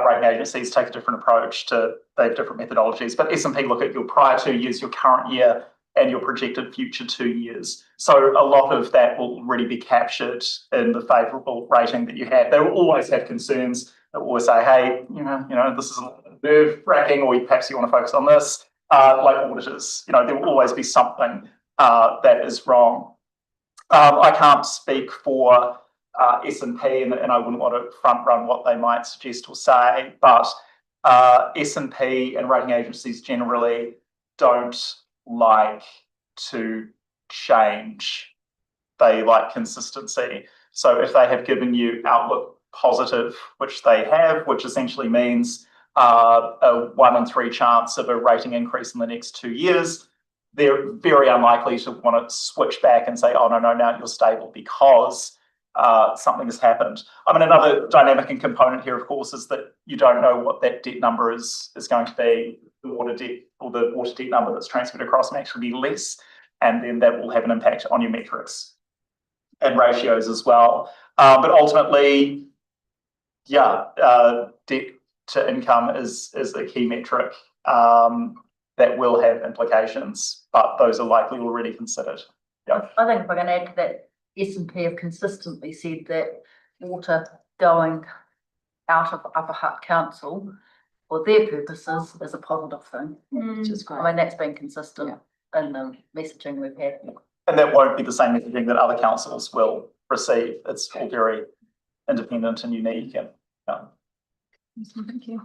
rating agencies take a different approach they have different methodologies, but S&P look at your prior 2 years, your current year, and your projected future 2 years. So a lot of that will already be captured in the favourable rating that you have. They will always have concerns. They will always say, hey, you know, this is nerve-wracking, or perhaps you want to focus on this. Like auditors, there will always be something that is wrong. I can't speak for S&P and I wouldn't want to front run what they might suggest or say, but S&P and rating agencies generally don't like to change. They like consistency. So if they have given you outlook positive, which they have, which essentially means a 1 in 3 chance of a rating increase in the next 2 years, they're very unlikely to want to switch back and say, oh, no, now you're stable because something has happened. I mean, another dynamic and component here, of course, is that you don't know what that debt number is going to be. The water debt or the water debt number that's transferred across may actually be less, and then that will have an impact on your metrics and ratios as well. But ultimately, yeah, debt to income is a key metric that will have implications, but those are likely already considered. Yeah. I think if I can add to that, S&P have consistently said that water going out of Upper Hutt Council for their purposes is a positive thing. Which is great. I mean, that's been consistent in the messaging we've had. And that won't be the same messaging that other councils will receive. It's all very independent and unique. And Thank you.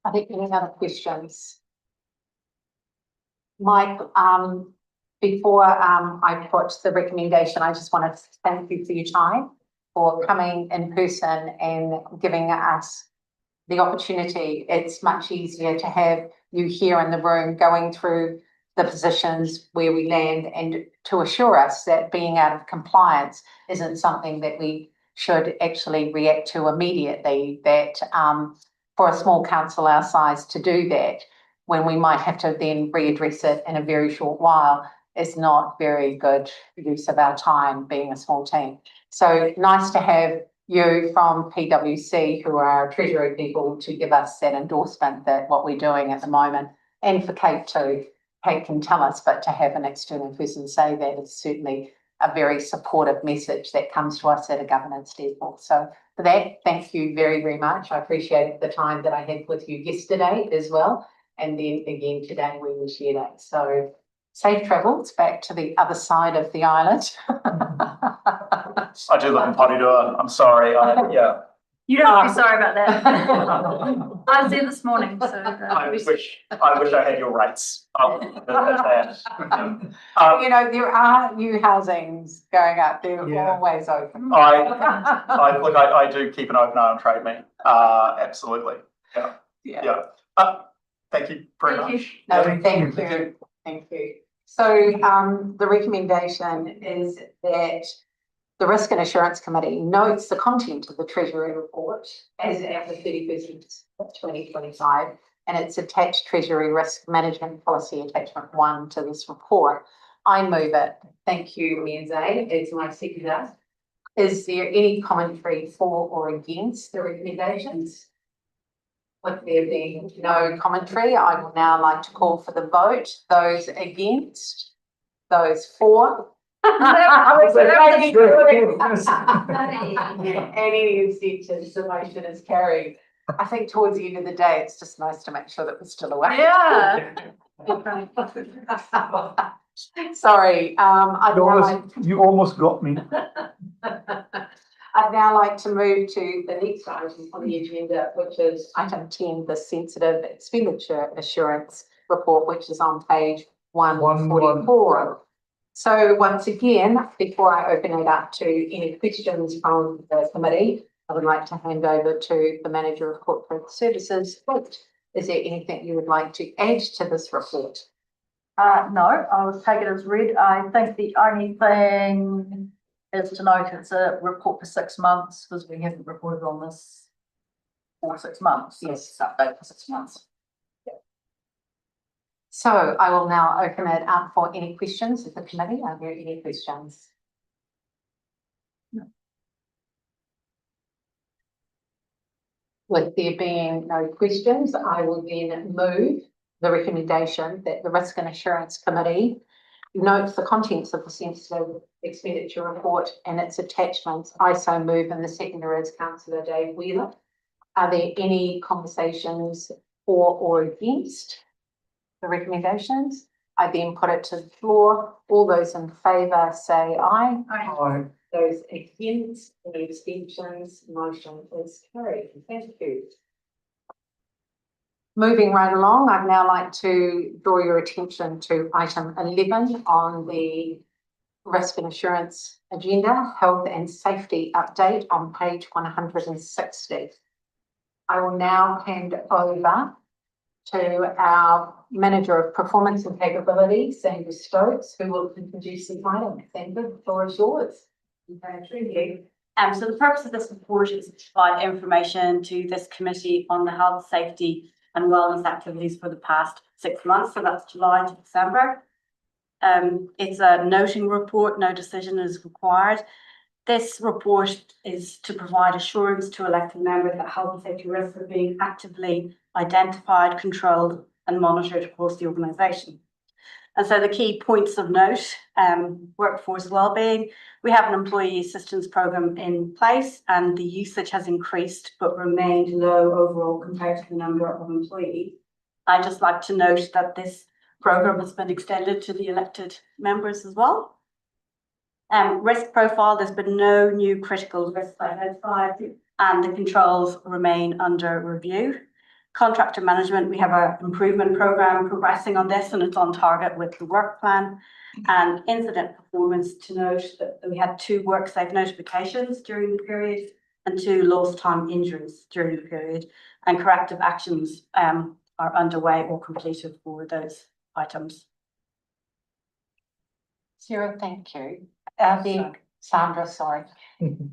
I think any other questions? Mike, before I put the recommendation, I just wanted to thank you for your time, for coming in person and giving us the opportunity. It's much easier to have you here in the room going through the positions where we land and to assure us that being out of compliance isn't something that we should actually react to immediately, that for a small council our size to do that when we might have to then readdress it in a very short while is not very good use of our time being a small team. So nice to have you from PwC, who are our Treasury people, to give us that endorsement that what we're doing at the moment, and for Kate too. Kate can tell us, but to have an external person say that is certainly a very supportive message that comes to us at a governance level. So for that, thank you very, very much. I appreciate the time that I had with you yesterday as well. And then again today when we shared it. So safe travels back to the other side of the island. I do live in Porirua. I'm sorry. Yeah. You don't have to be sorry about that. I was there this morning, so. I wish I had your rates. You know, there are new housings going up. They're always open. I do keep an open eye on Trade Me. Absolutely. Yeah. Thank you very much. No, thank you. Thank you. So the recommendation is that the Risk and Assurance Committee notes the content of the Treasury report as at the 31st of 2025 and its attached Treasury Risk Management Policy Attachment 1 to this report. I move it. Thank you, Ms. A, as my seconder. Is there any commentary for or against the recommendations? With there being no commentary, I would now like to call for the vote. Those against, those for. And any abstentions, the motion is carried. I think towards the end of the day, it's just nice to make sure that we're still awake. Yeah. Sorry, you almost got me. I'd now like to move to the next item on the agenda, which is item 10, the sensitive expenditure assurance report, which is on page 144. So once again, before I open it up to any questions from the committee, I would like to hand over to the Manager of Corporate Services. Is there anything you would like to add to this report? No, I will take it as read. I think the only thing is to note it's a report for 6 months because we haven't reported on this for 6 months. So Yes. it's update for 6 months. So I will now open it up for any questions of the committee. Are there any questions? No. With there being no questions, I will then move the recommendation that the Risk and Assurance Committee notes the contents of the sensitive expenditure report and its attachments. I so move, and the seconder is Councillor Dave Wheeler. Are there any conversations for or against? the recommendations. I then put it to the floor. All those in favour say aye. Aye. Those against, any abstentions, motion is carried. Thank you. Moving right along, I'd now like to draw your attention to item 11 on the risk and assurance agenda, health and safety update on page 160. I will now hand over to our Manager of Performance and Capability, Sandra Stokes, who will introduce the item. Sandra, the floor is yours. Thank you. So the purpose of this report is to provide information to this committee on the health, safety and wellness activities for the past 6 months. So that's July to December. It's a noting report, no decision is required. This report is to provide assurance to elected members that health and safety risks are being actively identified, controlled and monitored across the organisation. And so the key points of note, workforce wellbeing. We have an employee assistance programme in place and the usage has increased but remained low overall compared to the number of employees. I'd just like to note that this programme has been extended to the elected members as well. Risk profile, there's been no new critical risks identified and the controls remain under review. Contractor management, we have an improvement programme progressing on this and it's on target with the work plan. And incident performance, to note that we had 2 worksafe notifications during the period and 2 lost time injuries during the period. And corrective actions are underway or completed for those items. Sarah, thank you. Sandra, sorry.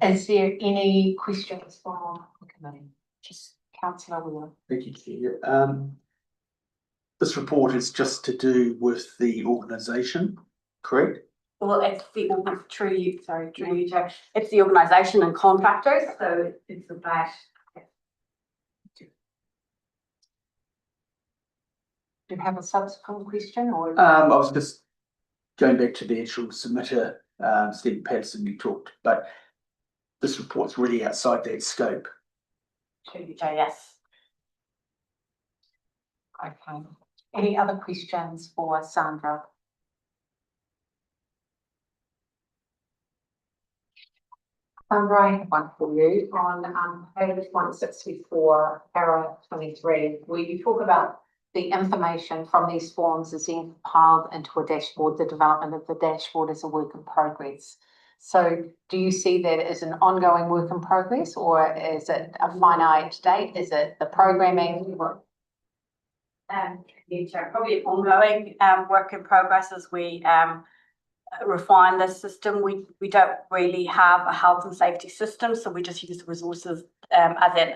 Is there any questions from the committee? Just Councillor Wheeler. Thank you, Chair. This report is just to do with the organisation, correct? Well, it's the it's the organisation and contractors, so it's about. Do you have a subsequent question or? I was just going back to the actual submitter, Stephen Pattinson, you talked, but this report's really outside that scope. Yes. Okay. Any other questions for Sandra? Sandra, I have one for you on page 164, para 23, where you talk about the information from these forms is then compiled into a dashboard. The development of the dashboard is a work in progress. So do you see that as an ongoing work in progress or is it a finite date? Is it the programming? Probably ongoing work in progress as we refine this system. We don't really have a health and safety system, so we just use the resources as in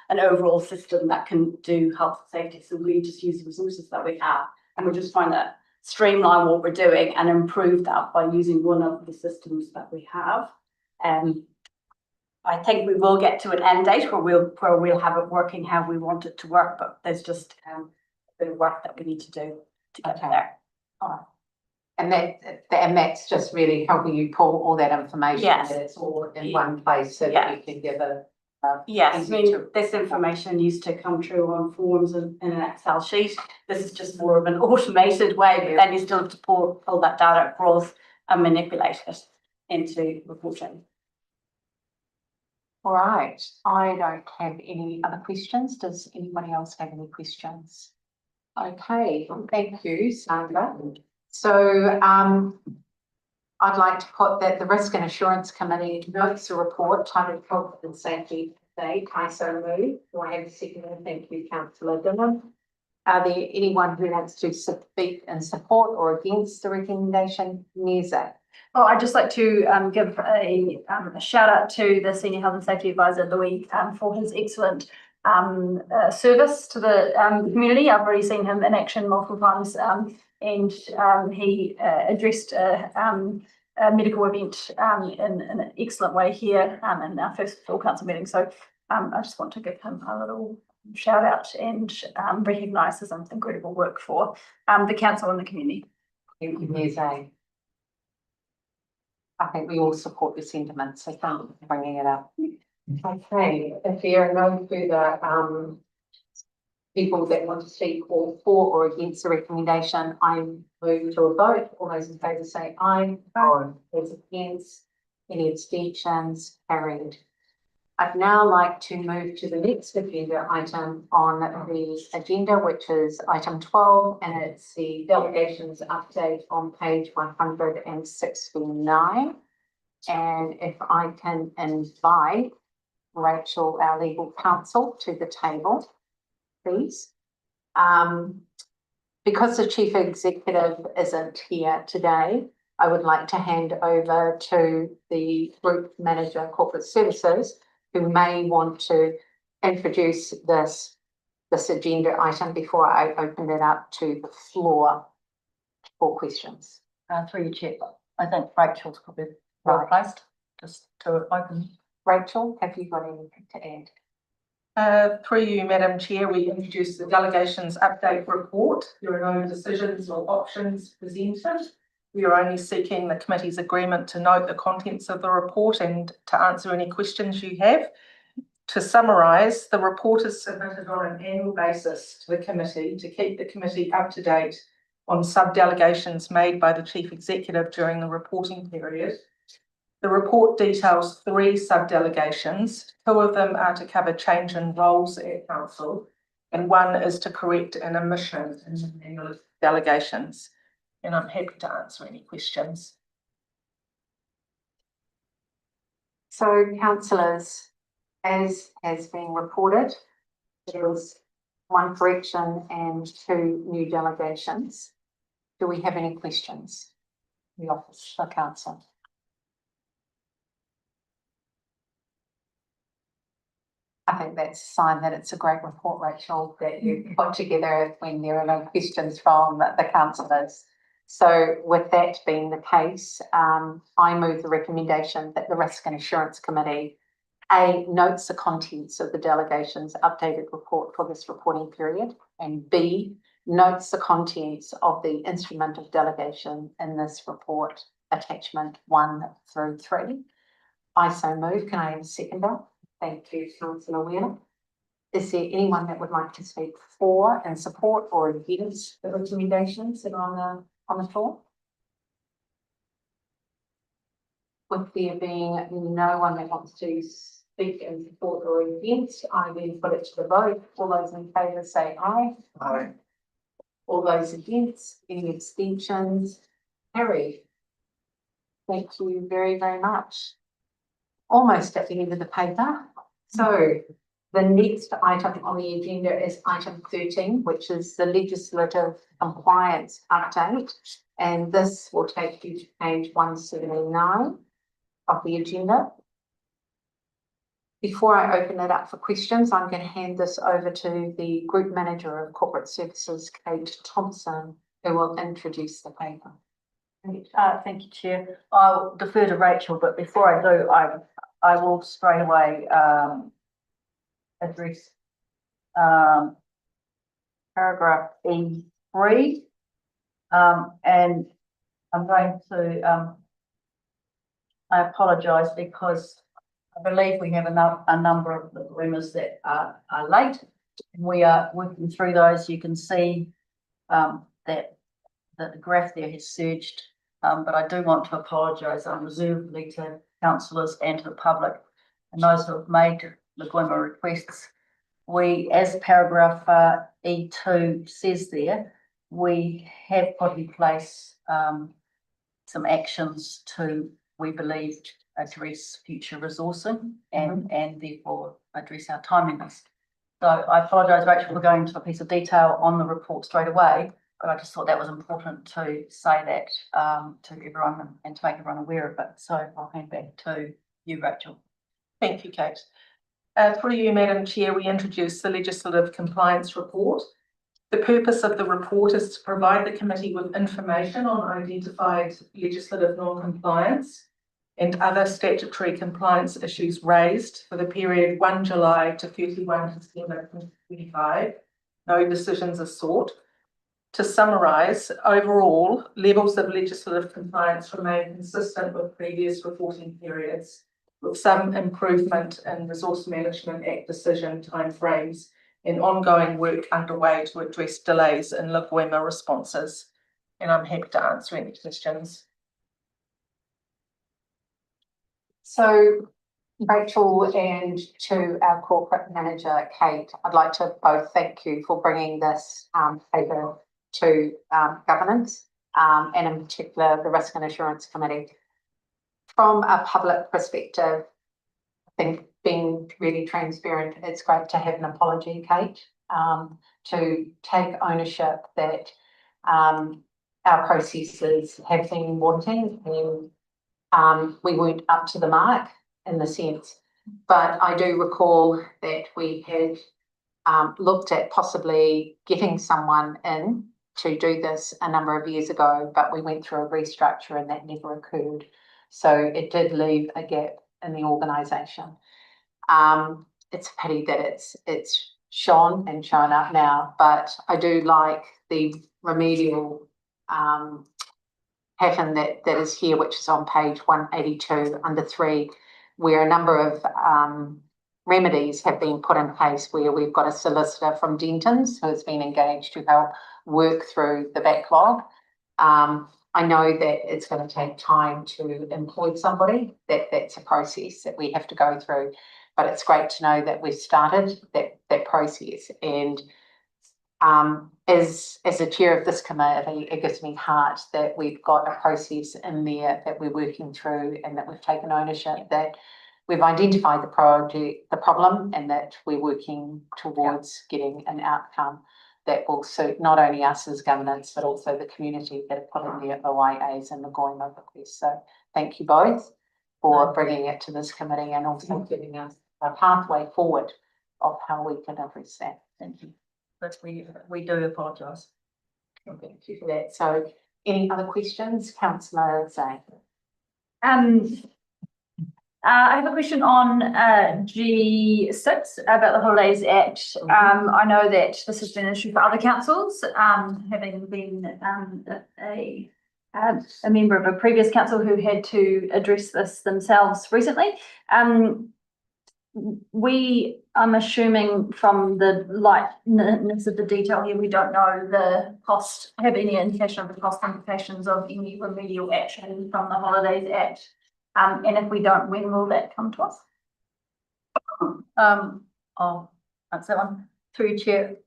an overall system that can do health and safety. So we just use the resources that we have and we're just trying to streamline what we're doing and improve that by using one of the systems that we have. I think we will get to an end date where we'll have it working how we want it to work, but there's just a bit of work that we need to do to get there. All right. And that's just really helping you pull all that information. Yes. That it's all in one place so that you can give a yes, I mean, this information used to come through on forms in an Excel sheet. This is just more of an automated way, but then you still have to pull that data across and manipulate it into reporting. All right. I don't have any other questions. Does anybody else have any questions? Okay, thank you, Sandra. So I'd like to put that the Risk and Assurance Committee notes a report titled Health and Safety Update. I so move. Do I have a second? Thank you, Councillor Dillon. Are there anyone who wants to speak in support or against the recommendation? Neza. Oh, I'd just like to give a shout out to the Senior Health and Safety Advisor, Louis, for his excellent service to the community. I've already seen him in action multiple times and he addressed a medical event in an excellent way here in our first full council meeting. So I just want to give him a little shout out and recognise his incredible work for the council and the community. Thank you, Neza. I think we all support the sentiment, so thank you for bringing it up. Okay, if there are no further people that want to speak or for or against the recommendation, I move to a vote. All those in favour say aye. Aye. Those against, any abstentions, carried. I'd now like to move to the next agenda item on the agenda, which is item 12, and it's the delegations update on page 169. And if I can invite Rachel, our legal counsel, to the table, please. Because the chief executive isn't here today, I would like to hand over to the group manager corporate services, who may want to introduce this agenda item before I open it up to the floor for questions. Through your chair, I think Rachel's probably well placed just to open. Rachel, have you got anything to add? Through you, Madam Chair, we introduced the Delegations Update Report. There are no decisions or options presented. We are only seeking the committee's agreement to note the contents of the report and to answer any questions you have. To summarise, the report is submitted on an annual basis to the committee to keep the committee up to date on sub-delegations made by the Chief Executive during the reporting period. The report details 3 sub-delegations. 2 of them are to cover change in roles at Council, and 1 is to correct an omission in the annual delegations. And I'm happy to answer any questions. So, councillors, as has been reported, there is 1 correction and 2 new delegations. Do we have any questions? The office for council. I think that's a sign that it's a great report, Rachel, that you put together when there are no questions from the councillors. So with that being the case, I move the recommendation that the Risk and Assurance Committee A, notes the contents of the delegation's updated report for this reporting period, and B, notes the contents of the instrument of delegation in this report, attachment 1 through 3. I so move. Can I have a seconder? Thank you, Councillor Wheeler. Is there anyone that would like to speak for and support or against the recommendations that are on the floor? With there being no one that wants to speak in support or against, I then put it to the vote. All those in favour say aye. Aye. All those against, any abstentions? Carried. Thank you very, very much. Almost at the end of the paper. So the next item on the agenda is item 13, which is the legislative compliance update. And this will take you to page 179 of the agenda. Before I open it up for questions, I'm going to hand this over to the Group Manager of Corporate Services, Kate Thompson, who will introduce the paper. Thank you, Chair. I'll defer to Rachel, but before I do, I will straight away address paragraph E3, and I'm going to I apologise because I believe we have a number of the rumours that are late. We are working through those. You can see that the graph there has surged, but I do want to apologise unreservedly to councillors and to the public and those who have made the Leguima requests. We, as paragraph E2 says there, we have put in place some actions to, we believe, address future resourcing and therefore address our timeliness. So I apologise, Rachel, for going into a piece of detail on the report straight away, but I just thought that was important to say that to everyone and to make everyone aware of it. So I'll hand back to you, Rachel. Thank you, Kate. Through you, Madam Chair, we introduced the Legislative Compliance Report. The purpose of the report is to provide the committee with information on identified legislative non-compliance and other statutory compliance issues raised for the period 1 July to 31 December 2025. No decisions are sought. To summarise, overall, levels of legislative compliance remain consistent with previous reporting periods, with some improvement in Resource Management Act decision timeframes and ongoing work underway to address delays in LGWEMA responses. And I'm happy to answer any questions. So Rachel and to our corporate manager, Kate, I'd like to both thank you for bringing this paper to governance and in particular the Risk and Assurance Committee. From a public perspective, I think being really transparent, it's great to have an apology, Kate, to take ownership that our processes have been wanting and we weren't up to the mark in the sense. But I do recall that we had looked at possibly getting someone in to do this a number of years ago, but we went through a restructure and that never occurred. So it did leave a gap in the organisation. It's a pity that it's shown up now, but I do like the remedial pattern that is here, which is on page 182 under 3, where a number of remedies have been put in place where we've got a solicitor from Denton's who has been engaged to help work through the backlog. I know that it's going to take time to employ somebody, that's a process that we have to go through, but it's great to know that we've started that process. And as the chair of this committee, it gives me heart that we've got a process in there that we're working through and that we've taken ownership, that we've identified the problem and that we're working towards getting an outcome that will suit not only us as governance, but also the community that have put in their OIAs and the NGWEMA request. So thank you both for bringing it to this committee and also giving us a pathway forward of how we can address that. Thank you. But we do apologise. Thank you for that. So any other questions? Councillor Zane. I have a question on G6 about the Holidays Act. I know that this has been an issue for other councils, having been a member of a previous council who had to address this themselves recently. I'm assuming from the lightness of the detail here, we don't know the cost, have any indication of the cost implications of any remedial action from the Holidays Act. And if we don't, when will that come to us? I'll answer that one through Chair.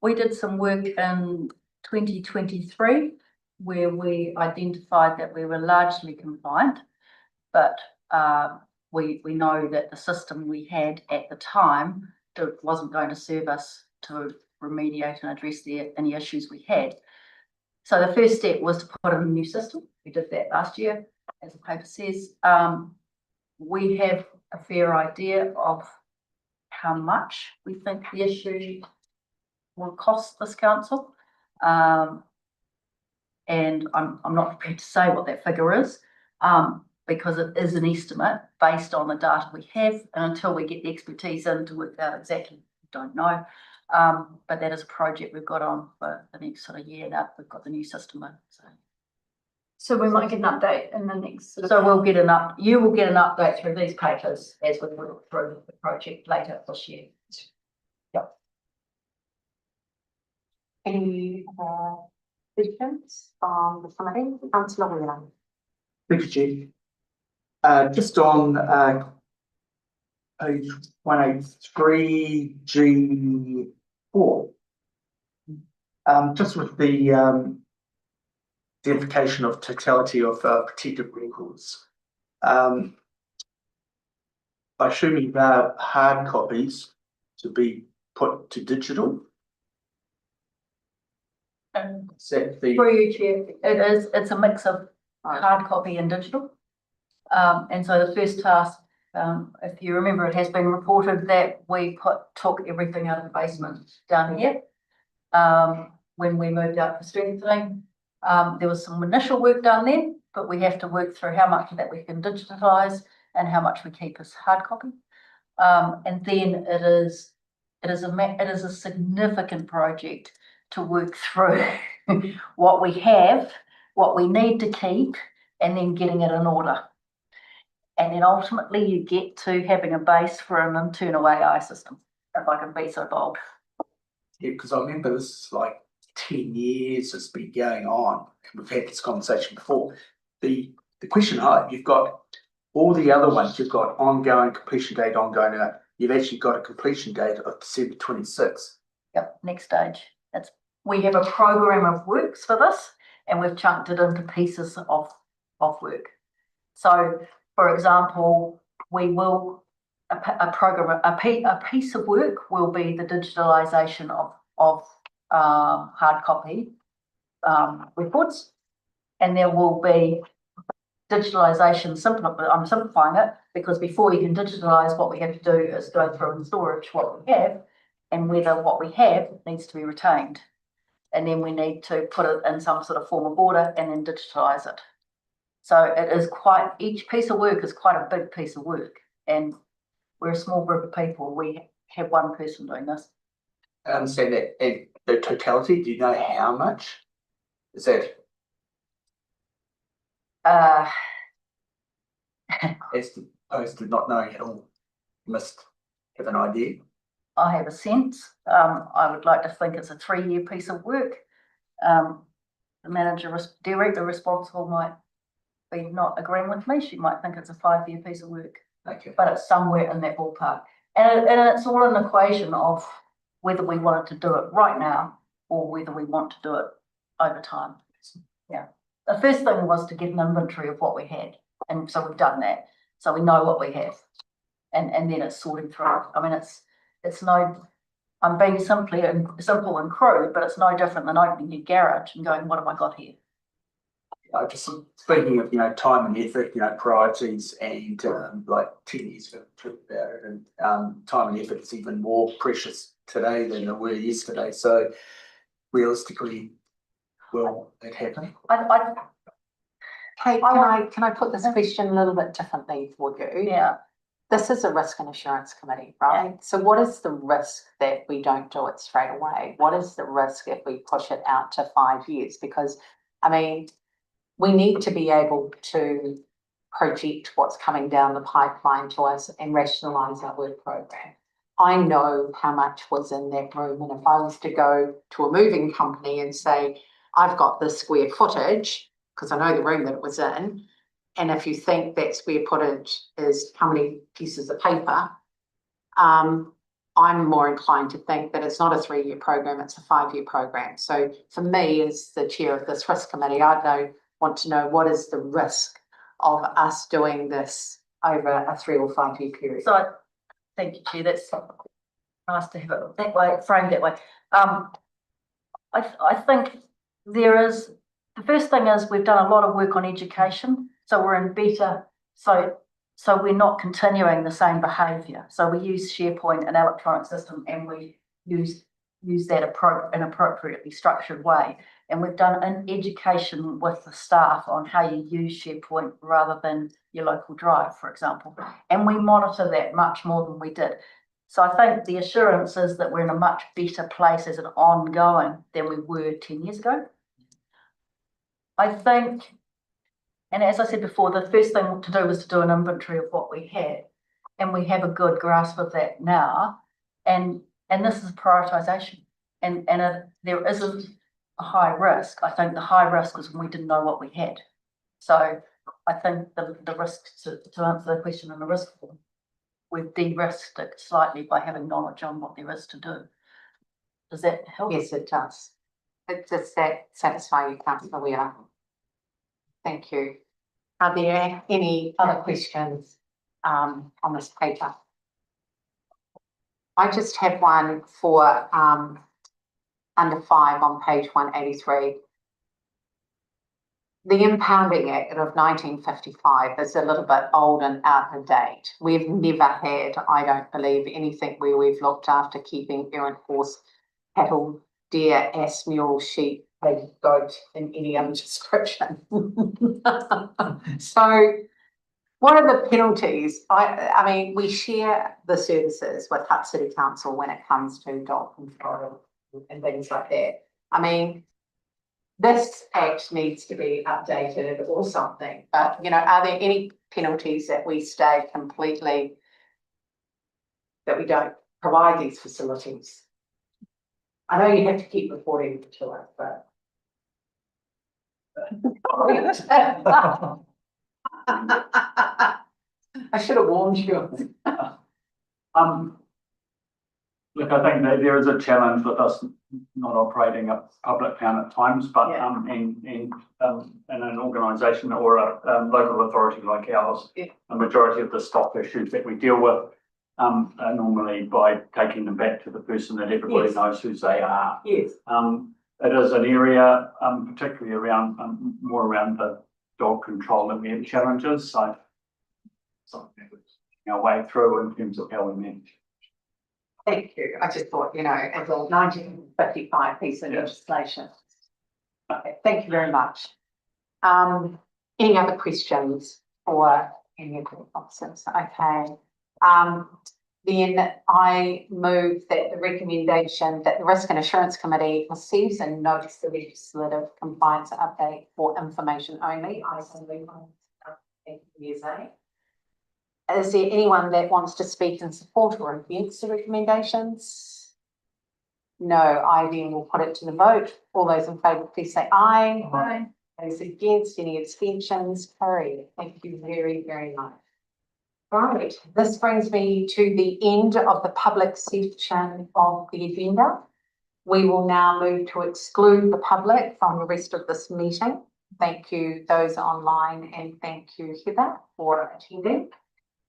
We did some work in 2023 where we identified that we were largely compliant, but we know that the system we had at the time wasn't going to serve us to remediate and address any issues we had. So the first step was to put in a new system. We did that last year, as the paper says. We have a fair idea of how much we think the issue will cost this council. And I'm not prepared to say what that figure is, because it is an estimate based on the data we have, and until we get the expertise in to work out exactly, we don't know. But that is a project we've got on for the next sort of year now. We've got the new system in. So we might get an update in the next. So you will get an update through these papers as we work through the project later this year. Yep. Any questions from the committee? Councillor Whelan. Thank you, Chief. Just on page 183 G4, just with the identification of totality of protected records. Assuming they're hard copies to be put to digital. For you, Chair, it's a mix of hard copy and digital. And so the first task, if you remember, it has been reported that we took everything out of the basement down here. When we moved out for strengthening, there was some initial work done then, but we have to work through how much of that we can digitise and how much we keep as hard copy. And then it is a significant project to work through what we have, what we need to keep, and then getting it in order. And then ultimately you get to having a base for an internal AI system. if I can be so bold. Yeah, because I remember this is like 10 years it's been going on. And we've had this conversation before. The question you've got all the other ones, you've got ongoing completion date, ongoing, you've actually got a completion date of December 26. Yep, next stage. We have a program of works for this, and we've chunked it into pieces of work. So, for example, we will a piece of work will be the digitalisation of hard copy records, and there will be digitalisation. I'm simplifying it because before you can digitalise, what we have to do is go through in storage what we have and whether what we have needs to be retained. And then we need to put it in some sort of form of order and then digitalise it. So it is each piece of work is quite a big piece of work. And we're a small group of people. We have one person doing this. I understand that. And the totality, do you know how much is that? As opposed to not knowing at all, you must have an idea. I have a sense. I would like to think it's a 3-year piece of work. The director responsible might be not agreeing with me. She might think it's a 5-year piece of work. Okay. But it's somewhere in that ballpark. And it's all an equation of whether we wanted to do it right now or whether we want to do it over time. Yeah. The first thing was to get an inventory of what we had. And so we've done that. So we know what we have. And then it's sorting through. I mean, it's no, I'm being simple and crude, but it's no different than opening your garage and going, what have I got here? Just speaking of, time and effort, priorities and like 10 years ago, talked about it, and time and effort is even more precious today than it were yesterday. So realistically, will it happen? Kate, can I put this question a little bit differently for you? Yeah. This is a risk and assurance committee, right? Yeah. So what is the risk that we don't do it straight away? What is the risk if we push it out to 5 years? Because, I mean, we need to be able to project what's coming down the pipeline to us and rationalise our work program. I know how much was in that room, and if I was to go to a moving company and say, I've got this square footage, because I know the room that it was in, and if you think that square footage is how many pieces of paper, I'm more inclined to think that it's not a 3-year program, it's a 5-year program. So for me, as the chair of this risk committee, I'd want to know what is the risk of us doing this over a 3 or 5 year period. So thank you, Chair. That's nice to have it that way, framed that way. I think the first thing is we've done a lot of work on education, so we're in better, so we're not continuing the same behaviour. So we use SharePoint, an electronic system, and we use that in an appropriately structured way. And we've done an education with the staff on how you use SharePoint rather than your local drive, for example. And we monitor that much more than we did. So I think the assurance is that we're in a much better place as an ongoing than we were 10 years ago. I think, and as I said before, the first thing to do was to do an inventory of what we had. And we have a good grasp of that now. And this is prioritisation. And there isn't a high risk. I think the high risk was when we didn't know what we had. So I think the risk, to answer the question on the risk, we've de-risked it slightly by having knowledge on what there is to do. Does that help? Yes, it does. Does that satisfy you, Councillor Wheeler? Thank you. Are there any other questions on this paper? I just have one for under 5 on page 183. The Impounding Act of 1955 is a little bit old and out of date. We've never had, I don't believe, anything where we've looked after keeping errant horse, cattle, deer, ass, mule, sheep, pig, goat, and any other description. So what are the penalties? I mean, we share the services with Hutt City Council when it comes to dog control and things like that. I mean, this act needs to be updated or something, but, are there any penalties that we stay completely, that we don't provide these facilities? I know you have to keep reporting to us, but. I should have warned you. Look, I think that there is a challenge with us not operating a public town at times, but in an organisation or a local authority like ours, a majority of the stock issues that we deal with are normally by taking them back to the person that everybody knows who they are. Yes. It is an area, particularly around more around the dog control that we have challenges. So something that we're our way through in terms of how we manage. Thank you. I just thought, as a 1955 piece of legislation. Okay, thank you very much. Any other questions for any of the officers? Okay. Then I move that the recommendation that the Risk and Assurance Committee receives and notes the legislative compliance update for information only. I so move on. Thank you, Zay. Is there anyone that wants to speak in support or against the recommendations? No, I then will put it to the vote. All those in favour, please say aye. Aye. Those against, any abstentions? Carried. Thank you very, very much. Right, this brings me to the end of the public section of the agenda. We will now move to exclude the public from the rest of this meeting. Thank you those online and thank you Heather for attending.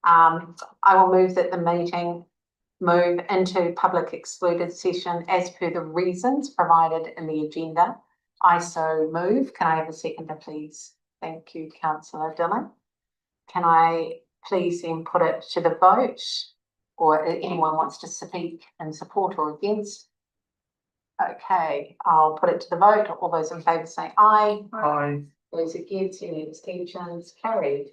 I will move that the meeting move into public excluded session as per the reasons provided in the agenda. I so move. Can I have a seconder, please? Thank you, Councillor Dillon. Can I please then put it to the vote, or anyone wants to speak in support or against? Okay, I'll put it to the vote. All those in favour say aye. Aye. Those against, any abstentions? Carried.